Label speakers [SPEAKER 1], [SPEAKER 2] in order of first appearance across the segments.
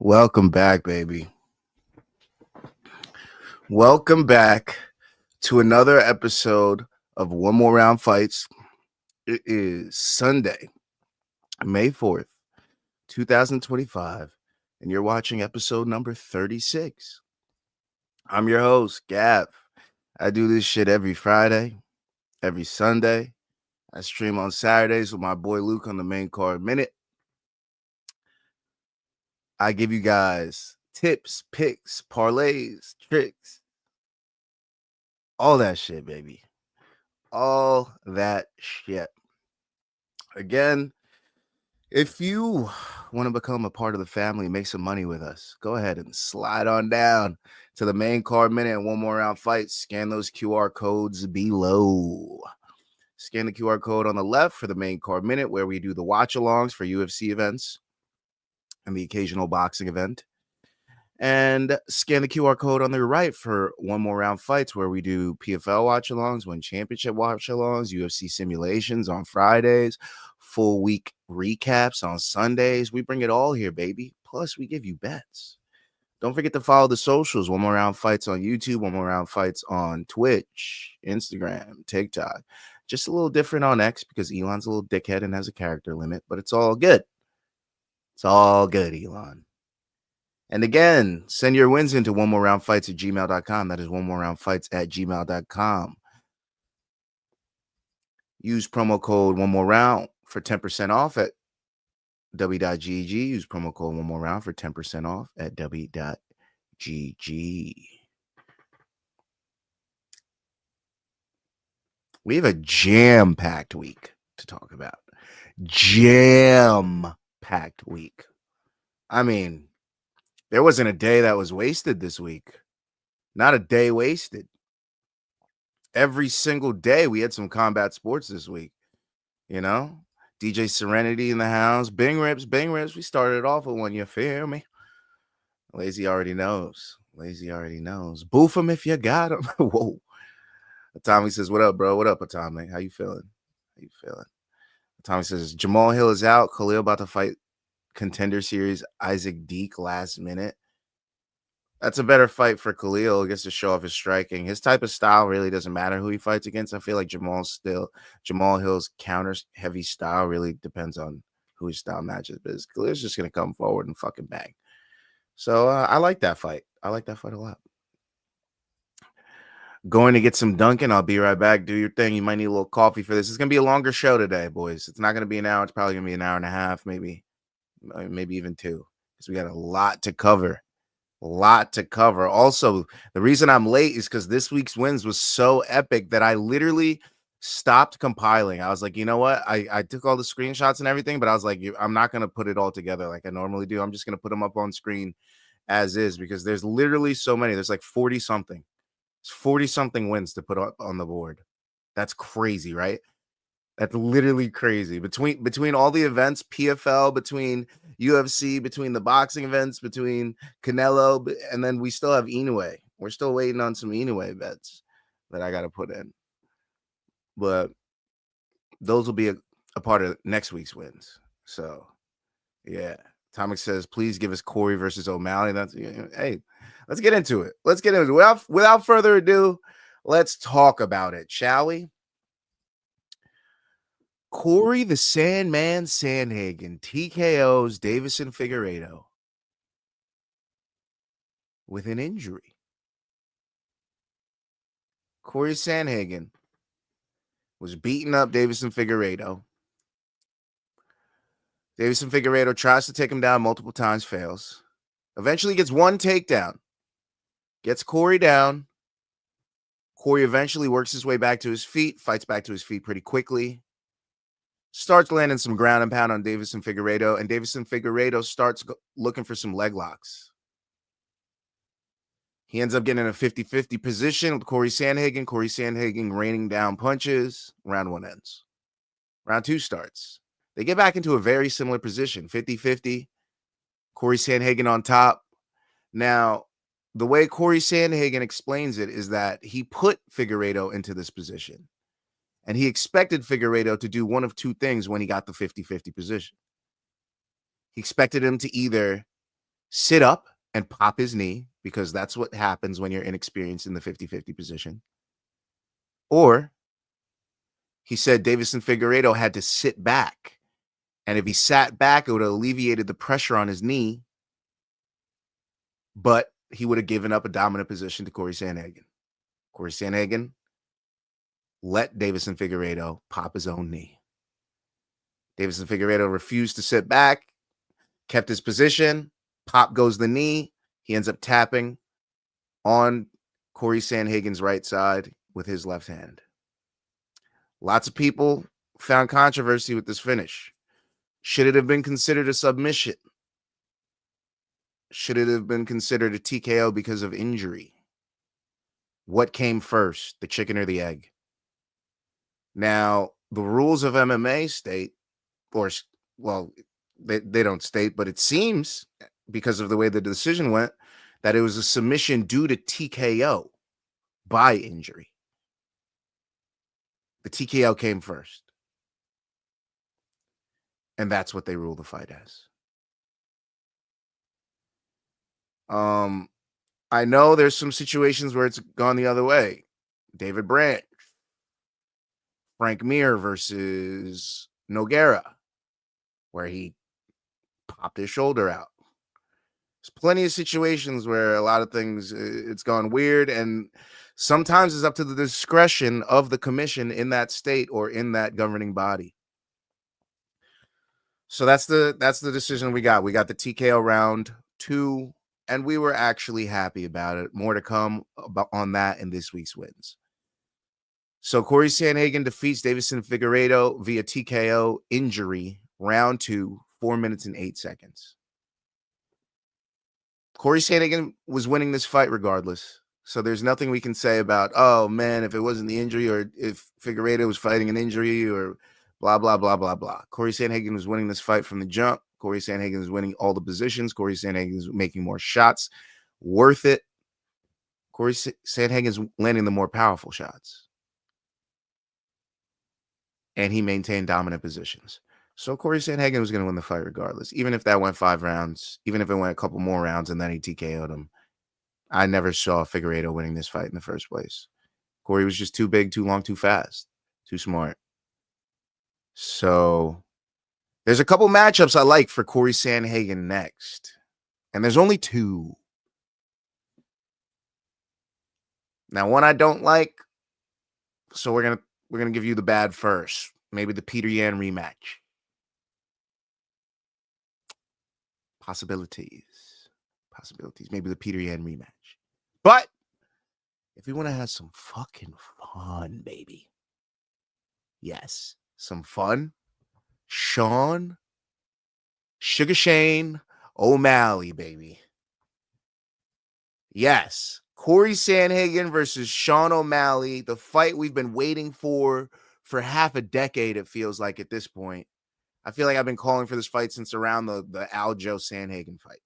[SPEAKER 1] Welcome back, baby. Welcome back to another episode of One More Round Fights. It is Sunday, May 4th, 2025, and you're watching episode number 36. I'm your host, Gav. I do this shit every Friday, every Sunday. I stream on Saturdays with my boy Luke on the Main Card Minute. I give you guys tips, picks, parlays, tricks, all that shit, baby. All that shit. Again, if you want to become a part of the family, make some money with us, go ahead and slide on down to the Main Card Minute and One More Round Fights. Scan those QR codes below. Scan the QR code on the left for the Main Card Minute, where we do the watch-alongs for UFC events and the occasional boxing event. And scan the QR code on the right for One More Round Fights, where we do PFL watch-alongs, Win Championship watch-alongs, UFC simulations on Fridays, full week recaps on Sundays. We bring it all here, baby. Plus, we give you bets. Don't forget to follow the socials. One More Round Fights on YouTube, One More Round Fights on Twitch, Instagram, TikTok. Just a little different on X because Elon's a little dickhead and has a character limit, but it's all good. It's all good, Elon. And again, send your wins into one more round fights at gmail.com. That is one more round fights at gmail.com. Use promo code one more round for 10% off at w.gg. Use promo code one more round for 10% off at w.gg. We have a jam-packed week to talk about. Jam-packed week. I mean, there wasn't a day that was wasted this week. Not a day wasted. Every single day we had some combat sports this week. You know, DJ Serenity in the house. Bing Rips. We started off with one. You feel me? Lazy already knows. Boof him if you got him. Whoa. Tommy says, what up, bro? What up, Tommy? How you feeling? Tommy says, Jamal Hill is out. Khalil about to fight Contender Series Isaac Deek last minute. That's a better fight for Khalil. He gets to show off his striking. His type of style really doesn't matter who he fights against. I feel like Jamal Hill's counters heavy style really depends on who his style matches. But Khalil's just going to come forward and fucking bang. So I like that fight. I like that fight a lot. Going to get some Dunkin'. I'll be right back. Do your thing. You might need a little coffee for this. It's going to be a longer show today, boys. It's not going to be an hour. It's probably going to be an hour and a half, maybe even two, because we got a lot to cover. Also, the reason I'm late is because this week's wins was so epic that I literally stopped compiling. I was like, you know what? I took all the screenshots and everything, but I was like, I'm not going to put it all together like I normally do. I'm just going to put them up on screen as is because there's literally so many. There's like 40-something. It's 40-something wins to put on the board. That's crazy, right? That's literally crazy. Between all the events, PFL, between UFC, between the boxing events, between Canelo, and then we still have Inoue. We're still waiting on some Inoue bets that I got to put in. But those will be a part of next week's wins. So, yeah. Tomic says, please give us Corey versus O'Malley. Hey, let's get into it. Without further ado, let's talk about it, shall we? Corey the Sandman Sandhagen TKOs Davison Figueiredo with an injury. Corey Sandhagen was beating up Davison Figueiredo. Davison Figueiredo tries to take him down multiple times, fails. Eventually gets one takedown. Gets Corey down. Corey eventually works his way back to his feet, fights back to his feet pretty quickly. Starts landing some ground and pound on Davison Figueiredo, and Davison Figueiredo starts looking for some leg locks. He ends up getting in a 50-50 position with Corey Sandhagen. Corey Sandhagen raining down punches. Round one ends. Round two starts. They get back into a very similar position, 50-50. Corey Sandhagen on top. Now, the way Corey Sandhagen explains it is that he put Figueiredo into this position. And he expected Figueiredo to do one of two things when he got the 50-50 position. He expected him to either sit up and pop his knee, because that's what happens when you're inexperienced in the 50-50 position. Or he said Davison Figueiredo had to sit back. And if he sat back, it would have alleviated the pressure on his knee, but he would have given up a dominant position to Corey Sandhagen. Corey Sandhagen let Davison Figueiredo pop his own knee. Davison Figueiredo refused to sit back, kept his position, pop goes the knee. He ends up tapping on Corey Sandhagen's right side with his left hand. Lots of people found controversy with this finish. Should it have been considered a submission? Should it have been considered a TKO because of injury? What came first, the chicken or the egg? Now, the rules of MMA state, or, well, they don't state, but it seems, because of the way the decision went, that it was a submission due to TKO by injury. The TKO came first. And that's what they rule the fight as. I know there's some situations where it's gone the other way. David Branch, Frank Mir versus Nogueira, where he popped his shoulder out. There's plenty of situations where a lot of things, it's gone weird, and sometimes it's up to the discretion of the commission in that state or in that governing body. So that's the decision we got. We got the TKO round 2, and we were actually happy about it. More to come on that in this week's wins. So Corey Sandhagen defeats Davison Figueiredo via TKO injury, round 2, 4 minutes and 8 seconds. Corey Sandhagen was winning this fight regardless. So there's nothing we can say about, oh man, if it wasn't the injury, or if Figueiredo was fighting an injury, or blah, blah, blah, blah, blah. Corey Sandhagen was winning this fight from the jump. Corey Sandhagen was winning all the positions. Corey Sandhagen is making more shots. Worth it. Corey Sandhagen is landing the more powerful shots. And he maintained dominant positions. So Corey Sandhagen was going to win the fight regardless. Even if that went 5 rounds, even if it went a couple more rounds and then he TKO'd him. I never saw Figueiredo winning this fight in the first place. Corey was just too big, too long, too fast, too smart. So there's a couple matchups I like for Corey Sandhagen next. And there's only 2. Now, one I don't like. So we're gonna give you the bad first. Maybe the Peter Yan rematch. Possibilities. Maybe the Peter Yan rematch. But if we want to have some fucking fun, baby. Yes, some fun. Sugar Shane O'Malley, baby. Yes, Corey Sandhagen versus Sean O'Malley, the fight we've been waiting for half a decade, it feels like at this point. I feel like I've been calling for this fight since around the Aljo Sandhagen fight.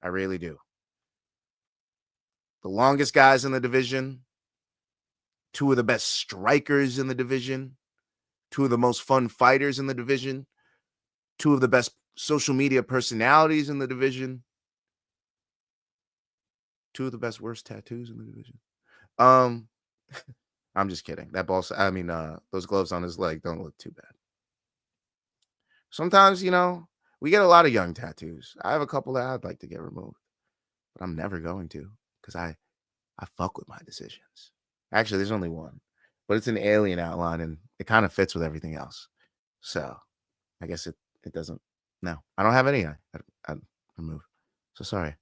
[SPEAKER 1] I really do. The longest guys in the division, 2 of the best strikers in the division, 2 of the most fun fighters in the division, 2 of the best social media personalities in the division, 2 of the best worst tattoos in the division. I'm just kidding. That ball, those gloves on his leg don't look too bad. Sometimes, we get a lot of young tattoos. I have a couple that I'd like to get removed, but I'm never going to, because I fuck with my decisions. Actually, there's only one, but it's an alien outline, and it kind of fits with everything else. So I guess it doesn't. No, I don't have any. I remove. So sorry.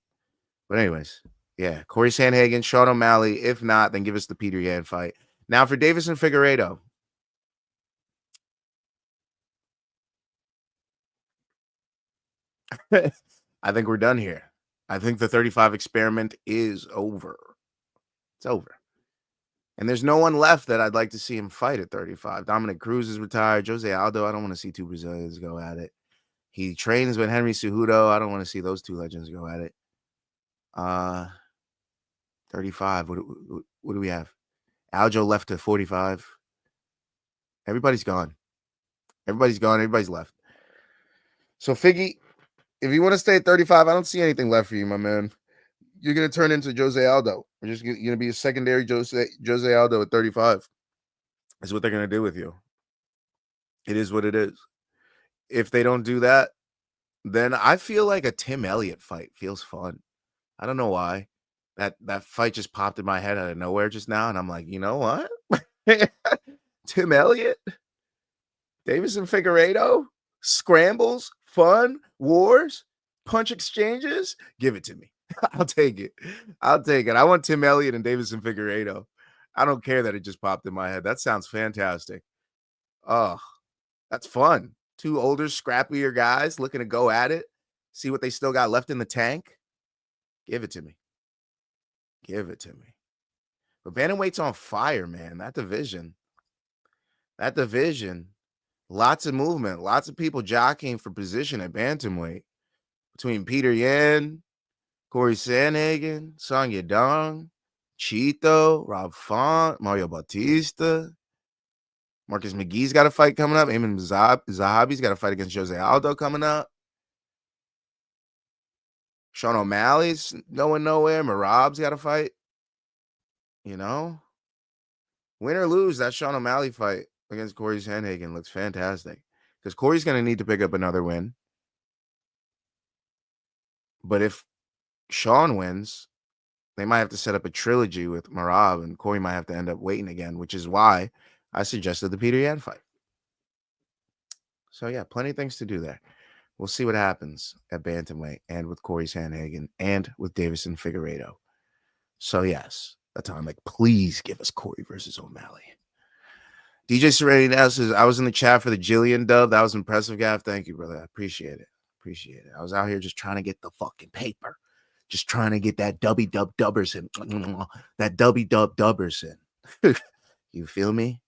[SPEAKER 1] But anyways, yeah, Corey Sandhagen, Sean O'Malley. If not, then give us the Peter Yan fight. Now for Davison Figueiredo. I think we're done here. I think the 35 experiment is over. It's over. And there's no one left that I'd like to see him fight at 35. Dominic Cruz is retired. Jose Aldo, I don't want to see 2 Brazilians go at it. He trains with Henry Cejudo. I don't want to see those 2 legends go at it. 35. What do we have? Aljo left to 45. Everybody's gone. Everybody's left. So Figgy, If you want to stay at 35, I don't see anything left for you, my man. You're going to turn into Jose Aldo. You're just going to be a secondary Jose Aldo at 35. That's what they're going to do with you. It is what it is. If they don't do that, then I feel like a Tim Elliott fight feels fun. I don't know why. That fight just popped in my head out of nowhere just now, and I'm like, you know what? Tim Elliott, Davison Figueiredo, scrambles, fun, wars, punch exchanges. Give it to me. I'll take it. I'll take it. I want Tim Elliott and Davison Figueiredo. I don't care that it just popped in my head. That sounds fantastic. Oh, that's fun. Two older, scrappier guys looking to go at it. See what they still got left in the tank. Give it to me. Give it to me. But bantamweight's on fire, man. That division. Lots of movement. Lots of people jockeying for position at bantamweight. Between Peter Yan, Corey Sandhagen, Song Yadong, Chito, Rob Font, Mario Bautista. Marcus McGee's got a fight coming up. Ayman Zahabi's got a fight against Jose Aldo coming up. Sean O'Malley's going nowhere. Merab's got a fight. You know? Win or lose, that Sean O'Malley fight against Corey Sandhagen looks fantastic. Because Corey's going to need to pick up another win. But if Sean wins, they might have to set up a trilogy with Merab, and Corey might have to end up waiting again, which is why I suggested the Peter Yan fight. So, yeah, plenty of things to do there. We'll see what happens at bantamweight and with Corey Sandhagen and with Davison Figueiredo. So, yes, Atomic, please give us Corey versus O'Malley. DJ Serenity now says, I was in the chat for the Jillian dub. That was impressive, Gav. Thank you, brother. I appreciate it. I was out here just trying to get the fucking paper. Just trying to get that dub Dubberson. That dub Dubberson. You feel me?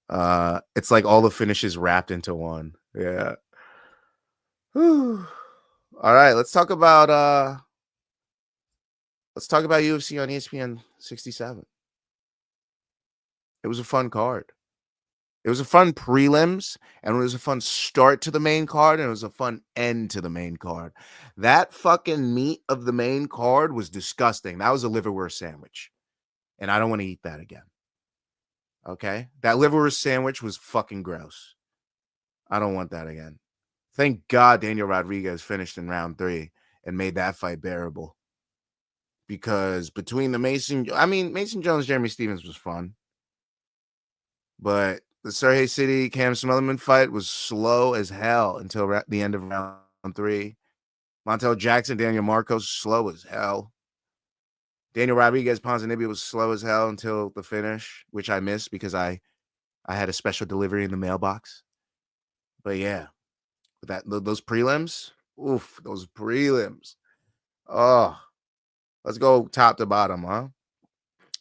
[SPEAKER 1] It's like all the finishes wrapped into one. Yeah. Whew. All right, let's talk about UFC on ESPN 67. It was a fun card. It was a fun prelims, and it was a fun start to the main card, and it was a fun end to the main card. That fucking meat of the main card was disgusting. That was a liverwurst sandwich, and I don't want to eat that again. Okay? That liverwurst sandwich was fucking gross. I don't want that again. Thank God Daniel Rodriguez finished in round 3 and made that fight bearable. Because between the Mason Jones, Jeremy Stevens was fun. But the Sergey City, Cam Smotherman fight was slow as hell until the end of round 3. Montel Jackson, Daniel Marcos, slow as hell. Daniel Rodriguez, Ponzinibbio was slow as hell until the finish, which I missed because I had a special delivery in the mailbox. But yeah, those prelims, those prelims. Oh, let's go top to bottom, huh?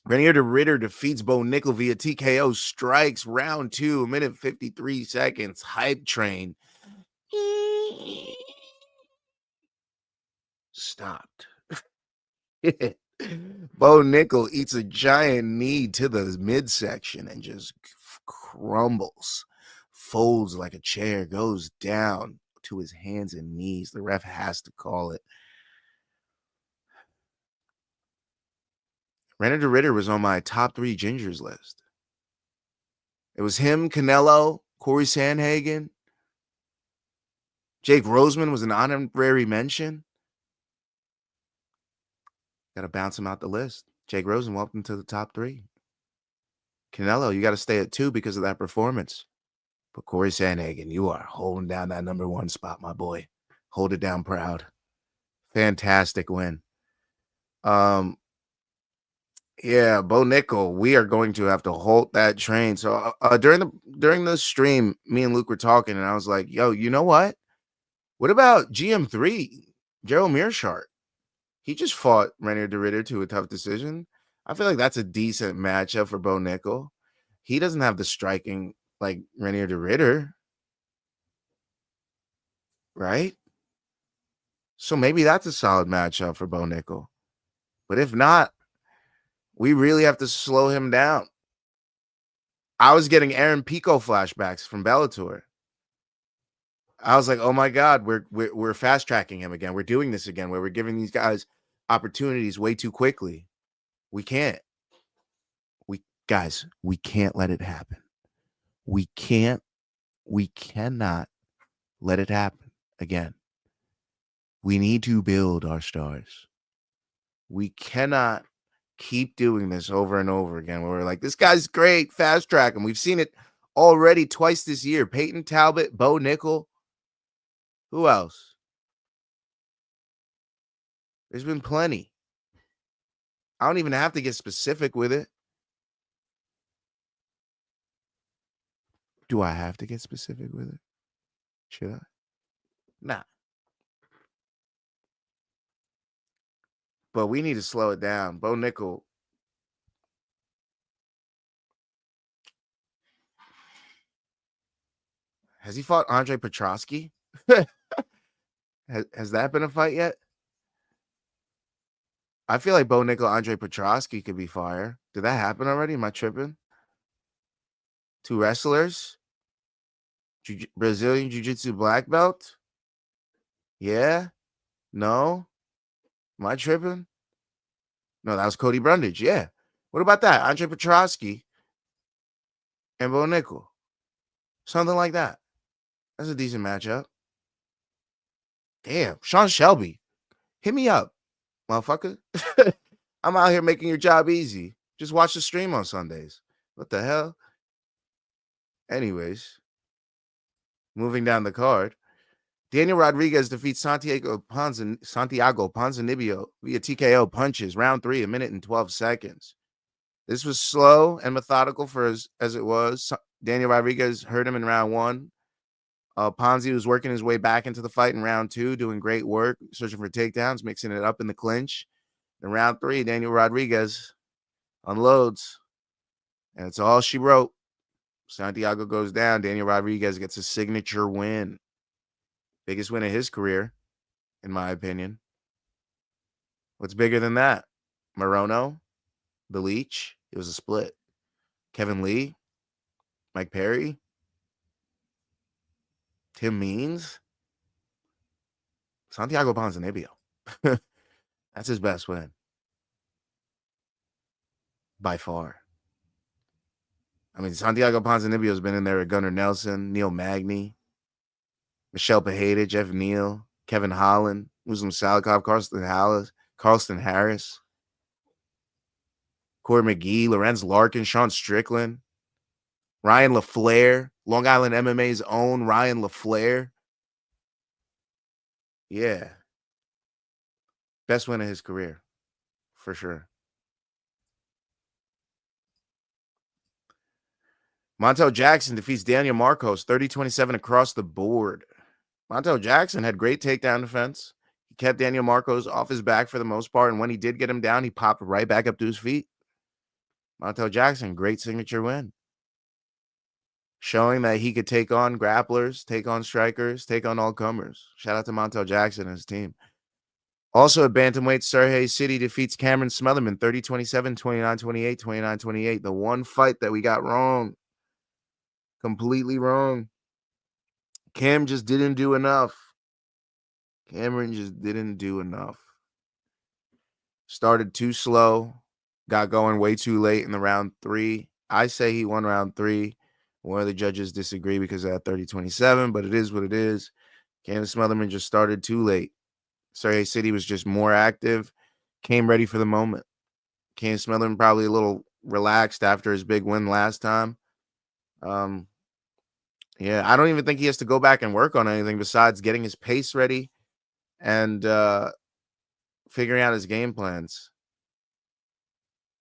[SPEAKER 1] Renier de Ritter defeats Bo Nickel via TKO strikes round 2, a minute 53 seconds. Hype train. Stopped. Bo Nickel eats a giant knee to the midsection and just crumbles, folds like a chair, goes down to his hands and knees. The ref has to call it. Rener de Ritter was on my top 3 gingers list. It was him, Canelo, Corey Sandhagen. Jake Roseman was an honorary mention. Got to bounce him out the list. Jake Rosen, welcome to the top 3. Canelo, you got to stay at 2 because of that performance. But Corey Sandhagen, you are holding down that number 1 spot, my boy. Hold it down proud. Fantastic win. Yeah, Bo Nickel, we are going to have to halt that train. So during the stream, me and Luke were talking, and I was like, yo, you know what? What about GM3, Gerald Mearshart? He just fought Renier de Ritter to a tough decision. I feel like that's a decent matchup for Bo Nickel. He doesn't have the striking like Renier de Ritter, right? So maybe that's a solid matchup for Bo Nickel. But if not, we really have to slow him down. I was getting Aaron Pico flashbacks from Bellator. I was like, oh my God, we're fast tracking him again. We're doing this again where we're giving these guys opportunities way too quickly. We can't. We can't let it happen. We cannot let it happen again. We need to build our stars. We cannot keep doing this over and over again where we're like, this guy's great, fast track him. We've seen it already twice this year. Peyton Talbot, Bo Nickel. Who else? There's been plenty. I don't even have to get specific with it. Do I have to get specific with it? Should I? Nah. But we need to slow it down. Bo Nickel. Has he fought Andre Petrosky? has that been a fight yet? I feel like Bo Nickel, Andre Petrosky could be fire. Did that happen already? Am I tripping? Two wrestlers? Brazilian Jiu-Jitsu black belt? Yeah? No? Am I tripping? No, that was Cody Brundage. Yeah. What about that? Andre Petrosky and Bo Nickel. Something like that. That's a decent matchup. Damn. Sean Shelby. Hit me up, motherfucker. I'm out here making your job easy. Just watch the stream on Sundays. What the hell? Anyways, moving down the card. Daniel Rodriguez defeats Santiago Ponzinibbio via TKO punches. Round 3, 1 minute and 12 seconds. This was slow and methodical for as it was. Daniel Rodriguez hurt him in round 1. Ponzi was working his way back into the fight in round 2, doing great work, searching for takedowns, mixing it up in the clinch. In round 3, Daniel Rodriguez unloads, and it's all she wrote. Santiago goes down. Daniel Rodriguez gets a signature win. Biggest win of his career, in my opinion. What's bigger than that? Morono, the Leech. It was a split. Kevin Lee, Mike Perry, Tim Means, Santiago Ponzinibbio. That's his best win. By far. I mean, Santiago Ponzinibbio has been in there with Gunnar Nelson, Neil Magny, Michelle Pajeda, Jeff Neal, Kevin Holland, Muslim Salikov, Carlston Harris, Corey McGee, Lorenz Larkin, Sean Strickland, Ryan LaFleur, Long Island MMA's own Ryan LaFleur. Yeah. Best win of his career, for sure. Montel Jackson defeats Daniel Marcos 30-27 across the board. Montel Jackson had great takedown defense. He kept Daniel Marcos off his back for the most part, and when he did get him down, he popped right back up to his feet. Montel Jackson, great signature win. Showing that he could take on grapplers, take on strikers, take on all comers. Shout out to Montel Jackson and his team. Also at bantamweight, Sergey City defeats Cameron Smotherman 30-27, 29-28, 29-28. The one fight that we got wrong. Completely wrong. Cam just didn't do enough. Cameron just didn't do enough. Started too slow. Got going way too late in the round 3. I say he won round 3. One of the judges disagree because of that 30-27, but it is what it is. Cam Smotherman just started too late. Sergey City was just more active. Came ready for the moment. Cam Smotherman probably a little relaxed after his big win last time. Yeah, I don't even think he has to go back and work on anything besides getting his pace ready and figuring out his game plans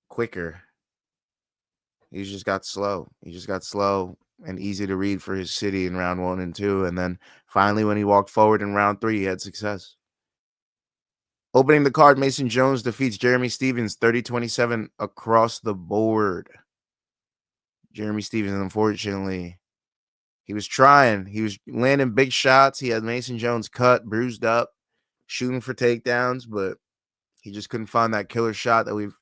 [SPEAKER 1] quicker. He just got slow. He just got slow and easy to read for his city in round 1 and 2. And then finally, when he walked forward in round 3, he had success. Opening the card, Mason Jones defeats Jeremy Stephens 30-27 across the board. Jeremy Stephens, unfortunately, he was trying. He was landing big shots. He had Mason Jones cut, bruised up, shooting for takedowns, but he just couldn't find that killer shot that we've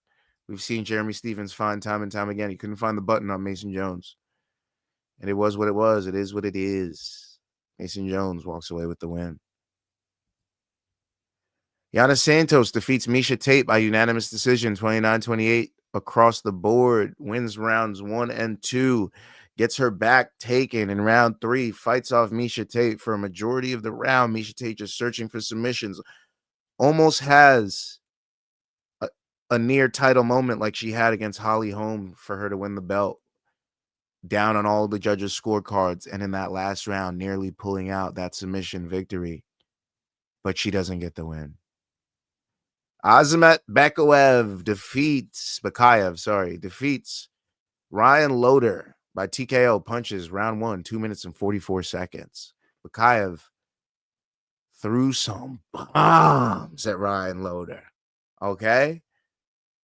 [SPEAKER 1] seen Jeremy Stephens find time and time again. He couldn't find the button on Mason Jones. And it was what it was. It is what it is. Mason Jones walks away with the win. Yana Santos defeats Miesha Tate by unanimous decision, 29-28 across the board. Wins rounds 1 and 2. Gets her back taken in round 3. Fights off Miesha Tate for a majority of the round. Miesha Tate just searching for submissions. Almost has a near title moment like she had against Holly Holm for her to win the belt. Down on all the judges' scorecards, and in that last round, nearly pulling out that submission victory. But she doesn't get the win. Azamat Bakayev defeats Ryan Loder by TKO punches round 1, 2 minutes and 44 seconds. Bakayev threw some bombs at Ryan Loder. Okay?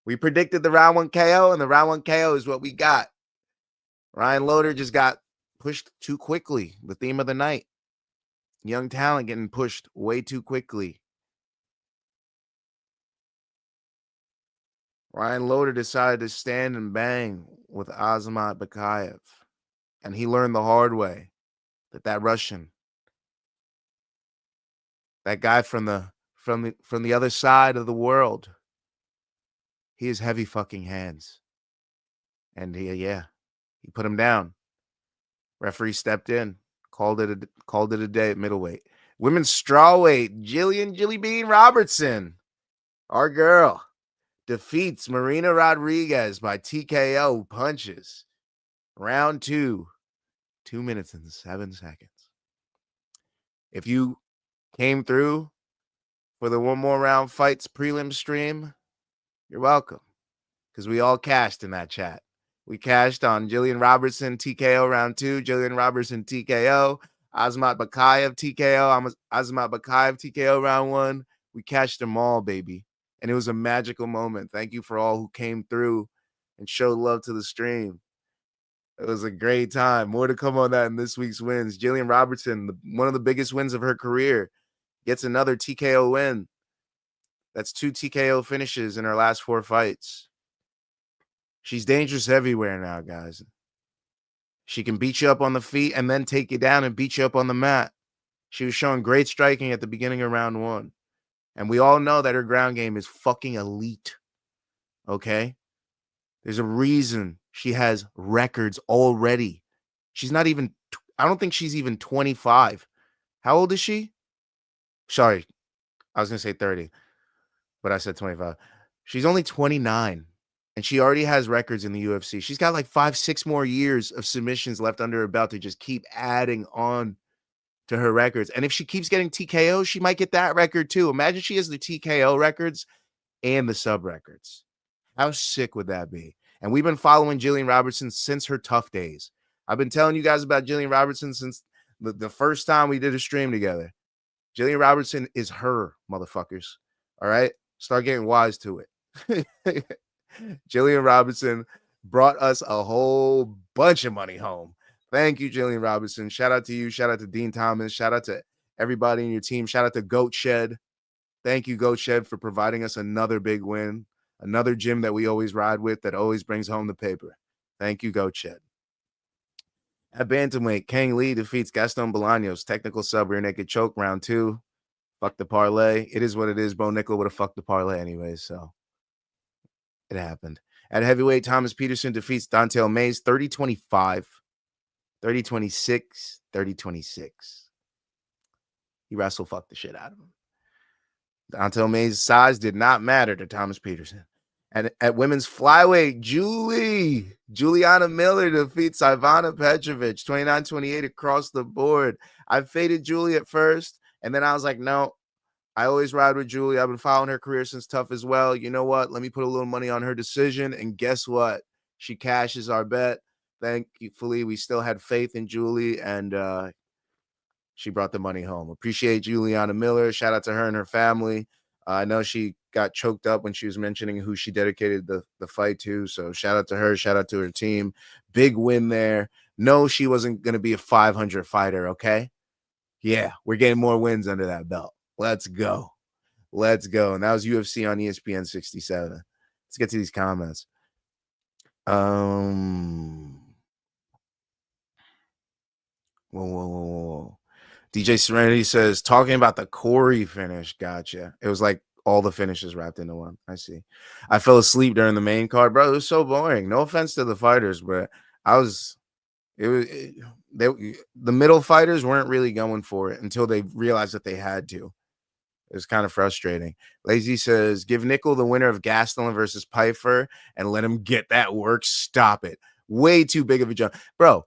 [SPEAKER 1] We predicted the round 1 KO, and the round 1 KO is what we got. Ryan Loder just got pushed too quickly. The theme of the night. Young talent getting pushed way too quickly. Ryan Loder decided to stand and bang with Azamat Bakayev. And he learned the hard way that Russian, that guy from the other side of the world, he has heavy fucking hands. And he put him down. Referee stepped in, called it a day at middleweight. Women's strawweight, Jillian Jilly Bean Robertson, our girl, defeats Marina Rodriguez by TKO punches. Round 2, 2 minutes and 7 seconds. If you came through for the One More Round Fights prelim stream, you're welcome. Because we all cashed in that chat. We cashed on Jillian Robertson TKO round 2, Jillian Robertson TKO, Azamat Bakayev TKO, Azamat Bakayev TKO round 1. We cashed them all, baby. And it was a magical moment. Thank you for all who came through and showed love to the stream. It was a great time. More to come on that in this week's wins. Jillian Robertson, one of the biggest wins of her career, gets another TKO win. That's 2 TKO finishes in her last 4 fights. She's dangerous everywhere now, guys. She can beat you up on the feet and then take you down and beat you up on the mat. She was showing great striking at the beginning of round 1. And we all know that her ground game is fucking elite. Okay? There's a reason she has records already. She's not even, I don't think she's even 25. How old is she? Sorry, I was going to say 30, but I said 25. She's only 29, and she already has records in the UFC. She's got like 5-6 more years of submissions left under her belt to just keep adding on to her records. And if she keeps getting TKO, she might get that record too. Imagine she has the TKO records and the sub records. How sick would that be? And we've been following Jillian Robertson since her tough days. I've been telling you guys about Jillian Robertson since the first time we did a stream together. Jillian Robertson is her, motherfuckers. All right? Start getting wise to it. Jillian Robertson brought us a whole bunch of money home. Thank you, Jillian Robertson. Shout out to you. Shout out to Dean Thomas. Shout out to everybody in your team. Shout out to Goat Shed. Thank you, Goat Shed, for providing us another big win. Another gym that we always ride with that always brings home the paper. Thank you, Goat Shed. At bantamweight, Kang Lee defeats Gaston Bolaños. Technical sub rear naked choke round 2. Fuck the parlay. It is what it is. Bo Nickel would have fucked the parlay anyways, so it happened. At heavyweight, Thomas Peterson defeats Dontel Mays 30-25, 30-26, 30-26. He wrestle fucked the shit out of him. Dontel Mays' size did not matter to Thomas Peterson. And at women's flyweight, Juliana Miller defeats Ivana Petrovic 29-28 across the board. I faded Julie at first, and then I was like, no, I always ride with Julie. I've been following her career since Tough as well. You know what? Let me put a little money on her decision, and guess what? She cashes our bet. Thankfully, we still had faith in Julie, and she brought the money home. Appreciate Juliana Miller. Shout out to her and her family. I know she got choked up when she was mentioning who she dedicated the fight to. So shout out to her. Shout out to her team. Big win there. No, she wasn't going to be a 500 fighter, okay? Yeah, we're getting more wins under that belt. Let's go. Let's go. And that was UFC on ESPN 67. Let's get to these comments. Whoa. DJ Serenity says, talking about the Corey finish. Gotcha. It was like all the finishes wrapped into one. I see. I fell asleep during the main card, bro. It was so boring. No offense to the fighters, but the middle fighters weren't really going for it until they realized that they had to. It was kind of frustrating. Lazy says, give Nickel the winner of Gastelum versus Pfeiffer and let him get that work. Stop it. Way too big of a jump. Bro,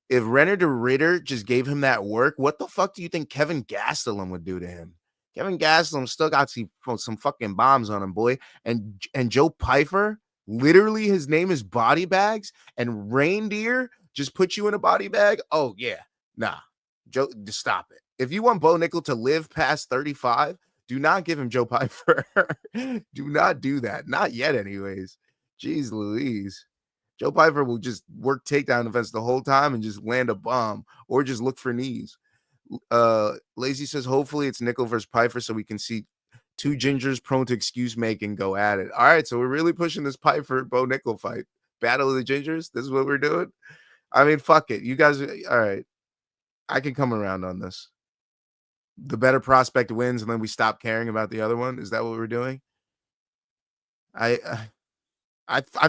[SPEAKER 1] if Renner de Ritter just gave him that work, what the fuck do you think Kevin Gastelum would do to him? Kevin Gastelum still got some fucking bombs on him, boy. And Joe Pfeiffer, literally his name is Body Bags, and Reindeer just put you in a body bag. Oh, yeah. Nah. Joe, just stop it. If you want Bo Nickel to live past 35, do not give him Joe Pfeiffer. Do not do that. Not yet, anyways. Jeez Louise. Joe Pfeiffer will just work takedown defense the whole time and just land a bomb or just look for knees. Lazy says, hopefully it's Nickel versus Pfeiffer so we can see two gingers prone to excuse making go at it. All right, so we're really pushing this Pfeiffer Bo Nickel fight. Battle of the Gingers. This is what we're doing. I mean, fuck it. You guys, all right. I can come around on this. The better prospect wins, and then we stop caring about the other one. Is that what we're doing? I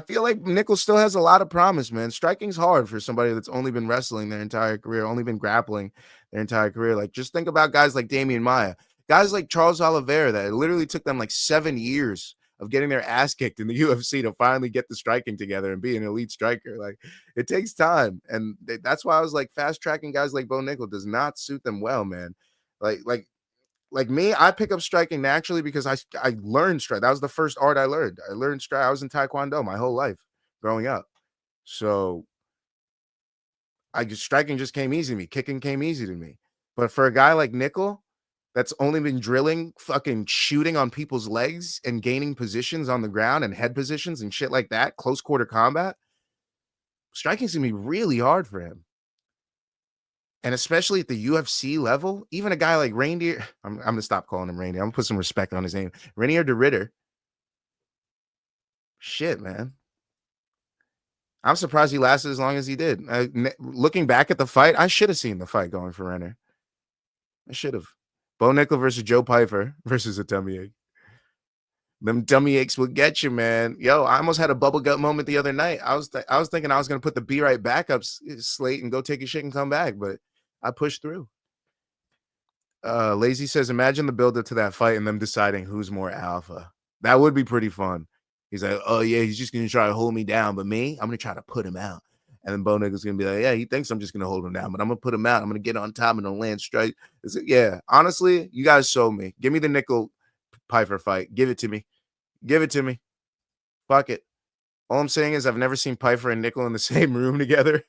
[SPEAKER 1] feel like Nickel still has a lot of promise, man. Striking's hard for somebody that's only been wrestling their entire career, only been grappling their entire career. Like, just think about guys like Damian Maia, guys like Charles Oliveira, that it literally took them like 7 years of getting their ass kicked in the UFC to finally get the striking together and be an elite striker. Like, it takes time, and that's why I was like, fast tracking guys like Bo Nickel does not suit them well, man. Like me, I pick up striking naturally because I learned strike. That was the first art I learned. I learned strike. I was in Taekwondo my whole life growing up. So striking just came easy to me. Kicking came easy to me. But for a guy like Nickel, that's only been drilling, fucking shooting on people's legs and gaining positions on the ground and head positions and shit like that, close quarter combat, striking's gonna be really hard for him. And especially at the UFC level, even a guy like Reindeer, I'm gonna stop calling him Reindeer. I'm gonna put some respect on his name. Reindeer de Ritter. Shit, man. I'm surprised he lasted as long as he did. Looking back at the fight, I should have seen the fight going for Renner. I should have. Bo Nickel versus Joe Pfeiffer versus a tummy ache. Them tummy aches will get you, man. Yo, I almost had a bubble gut moment the other night. I was thinking I was gonna put the Be Right backups slate and go take a shit and come back, but I pushed through. Lazy says, imagine the build up to that fight and them deciding who's more alpha. That would be pretty fun. He's like, oh yeah, he's just gonna try to hold me down, but me, I'm gonna try to put him out. And then Bo Nickel's gonna be like, yeah, he thinks I'm just gonna hold him down, but I'm gonna put him out. I'm gonna get on top and then land straight. Yeah, honestly, you guys sold me. Give me the Nickel Pfeiffer fight. Give it to me. Give it to me. Fuck it. All I'm saying is I've never seen Pfeiffer and Nickel in the same room together.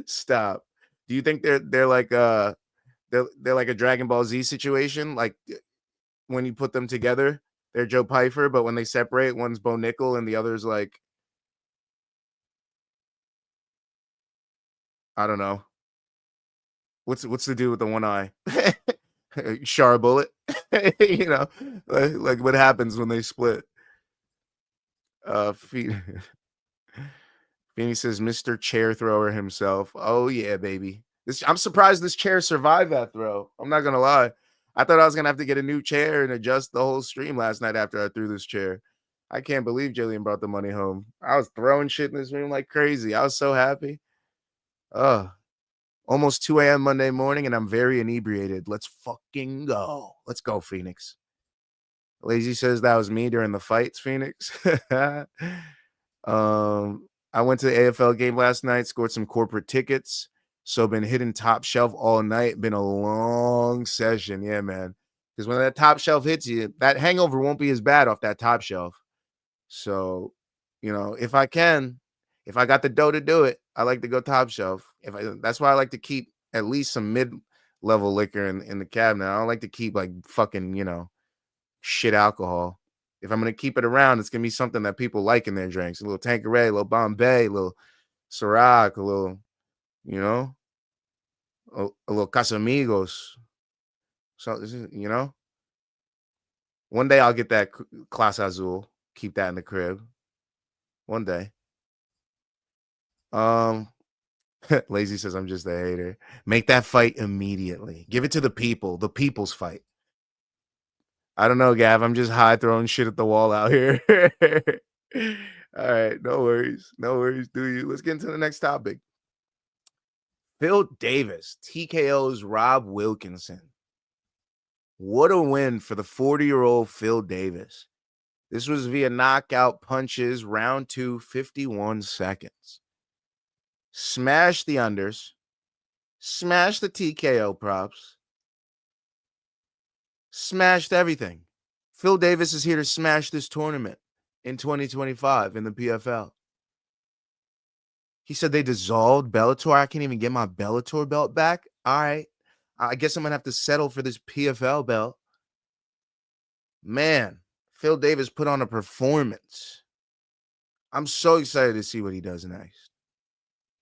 [SPEAKER 1] Stop. Do you think they're like they're like a Dragon Ball Z situation? Like when you put them together, they're Joe Pfeiffer, but when they separate, one's Bo Nickel and the other's like, I don't know. What's the dude with the one eye? Shara Bullet. You know, like what happens when they split. Feet. Feeney says, Mr. Chair Thrower himself. Oh, yeah, baby. I'm surprised this chair survived that throw. I'm not going to lie. I thought I was going to have to get a new chair and adjust the whole stream last night after I threw this chair. I can't believe Jillian brought the money home. I was throwing shit in this room like crazy. I was so happy. Almost 2 a.m. Monday morning, and I'm very inebriated. Let's fucking go. Let's go, Phoenix. Lazy says that was me during the fights, Phoenix. I went to the AFL game last night, scored some corporate tickets. So been hitting top shelf all night. Been a long session. Yeah, man. Because when that top shelf hits you, that hangover won't be as bad off that top shelf. So, if I got the dough to do it, I like to go top shelf. That's why I like to keep at least some mid-level liquor in the cabinet. I don't like to keep like fucking, shit alcohol. If I'm going to keep it around, it's going to be something that people like in their drinks. A little Tanqueray, a little Bombay, a little Ciroc, a little, a little Casamigos. So, one day I'll get that Clase Azul. Keep that in the crib. One day. Lazy says, I'm just a hater. Make that fight immediately. Give it to the people. The people's fight. I don't know, Gav. I'm just high throwing shit at the wall out here. All right. No worries. No worries, do you? Let's get into the next topic. Phil Davis TKO's Rob Wilkinson. What a win for the 40-year-old Phil Davis. This was via knockout punches, round 2, 51 seconds. Smash the unders. Smash the TKO props. Smashed everything. Phil Davis is here to smash this tournament in 2025 in the PFL. He said they dissolved Bellator. I can't even get my Bellator belt back. All right. I guess I'm going to have to settle for this PFL belt. Man, Phil Davis put on a performance. I'm so excited to see what he does next.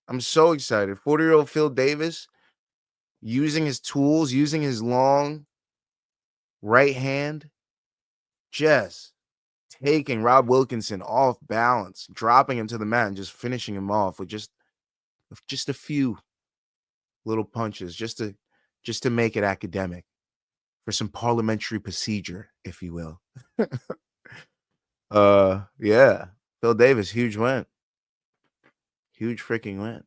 [SPEAKER 1] I'm so excited. 40-year-old Phil Davis using his tools, using his long right hand, just taking Rob Wilkinson off balance, dropping him to the mat and just finishing him off with just a few little punches, just to make it academic, for some parliamentary procedure, if you will. Yeah. Phil Davis, huge win. Huge freaking win.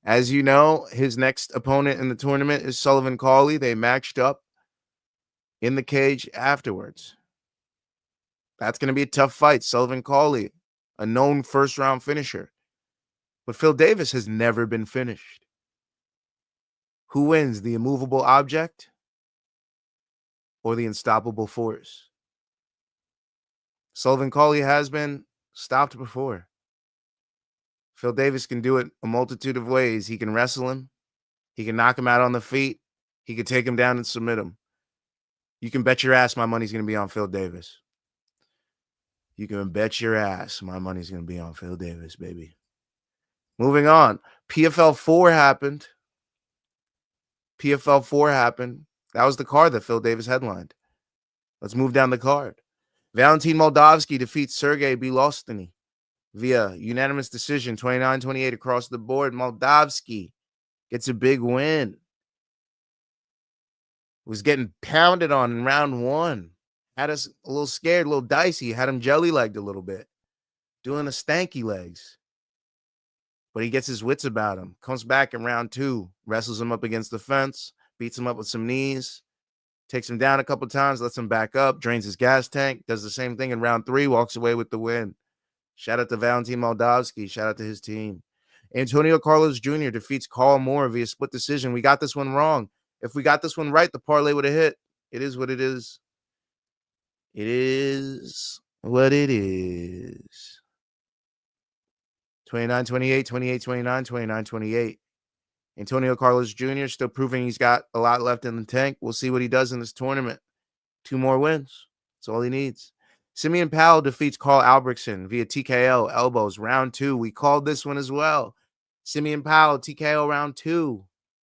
[SPEAKER 1] As you know, his next opponent in the tournament is Sullivan Cauley. They matched up in the cage afterwards. That's going to be a tough fight. Sullivan Cauley, a known first-round finisher. But Phil Davis has never been finished. Who wins, the immovable object or the unstoppable force? Sullivan Cauley has been stopped before. Phil Davis can do it a multitude of ways. He can wrestle him. He can knock him out on the feet. He can take him down and submit him. You can bet your ass my money's going to be on Phil Davis. You can bet your ass my money's going to be on Phil Davis, baby. Moving on. PFL 4 happened. PFL 4 happened. That was the card that Phil Davis headlined. Let's move down the card. Valentin Moldavsky defeats Sergey Belostiny via unanimous decision, 29-28 across the board. Moldavsky gets a big win. Was getting pounded on in round 1. Had us a little scared, a little dicey. Had him jelly-legged a little bit. Doing the stanky legs. But he gets his wits about him. Comes back in round 2. Wrestles him up against the fence. Beats him up with some knees. Takes him down a couple times. Lets him back up. Drains his gas tank. Does the same thing in round 3. Walks away with the win. Shout out to Valentin Moldavsky. Shout out to his team. Antonio Carlos Jr. defeats Carl Moore via split decision. We got this one wrong. If we got this one right, the parlay would have hit. It is what it is. It is what it is. 29-28, 28-29, 29-28. Antonio Carlos Jr. still proving he's got a lot left in the tank. We'll see what he does in this tournament. 2 more wins. That's all he needs. Simeon Powell defeats Carl Albrechtsen via TKO, elbows, round 2. We called this one as well. Simeon Powell, TKO round 2.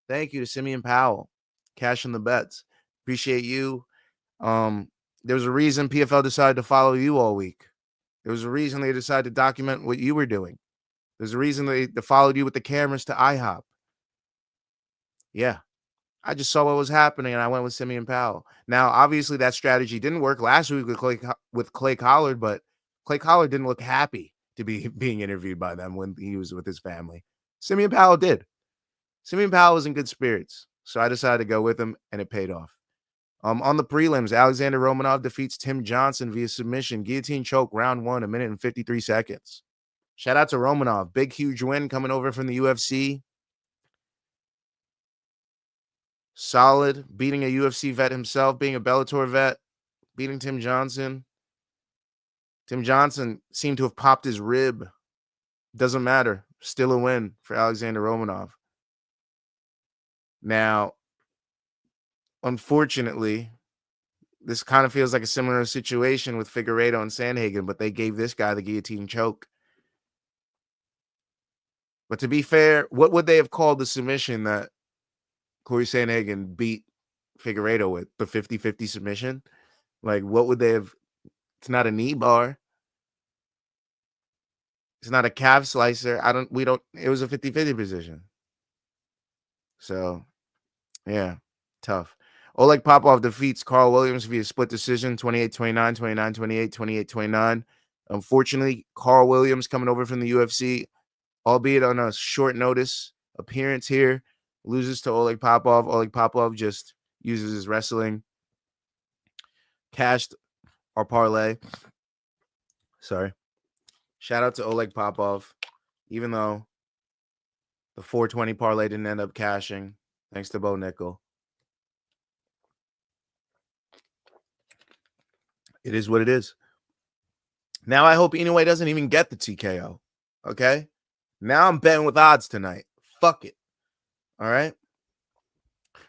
[SPEAKER 1] Thank you to Simeon Powell. Cashing the bets. Appreciate you. There was a reason PFL decided to follow you all week. There was a reason they decided to document what you were doing. There's a reason they followed you with the cameras to IHOP. Yeah. I just saw what was happening, and I went with Simeon Powell. Now, obviously, that strategy didn't work last week with Clay Collard, but Clay Collard didn't look happy to be being interviewed by them when he was with his family. Simeon Powell did. Simeon Powell was in good spirits, so I decided to go with him, and it paid off. On the prelims, Alexander Romanov defeats Tim Johnson via submission. Guillotine choke, round 1, 1 minute and 53 seconds. Shout out to Romanov. Big, huge win coming over from the UFC. Solid, beating a UFC vet himself, being a Bellator vet, beating Tim Johnson. Tim Johnson seemed to have popped his rib. Doesn't matter. Still a win for Alexander Romanov. Now, unfortunately, this kind of feels like a similar situation with Figueiredo and Sandhagen, but they gave this guy the guillotine choke. But to be fair, what would they have called the submission that Corey Sandhagen beat Figueiredo with? The 50-50 submission? Like, what would they have? It's not a knee bar. It's not a calf slicer. It was a 50-50 position. So, yeah, tough. Oleg Popov defeats Carl Williams via split decision, 28-29, 29-28, 28-29. Unfortunately, Carl Williams coming over from the UFC, albeit on a short notice appearance here, loses to Oleg Popov. Oleg Popov just uses his wrestling, cashed our parlay. Sorry. Shout out to Oleg Popov, even though the 420 parlay didn't end up cashing, thanks to Bo Nickel. It is what it is. Now I hope Inoue doesn't even get the TKO. Okay? Now I'm betting with odds tonight. Fuck it. All right?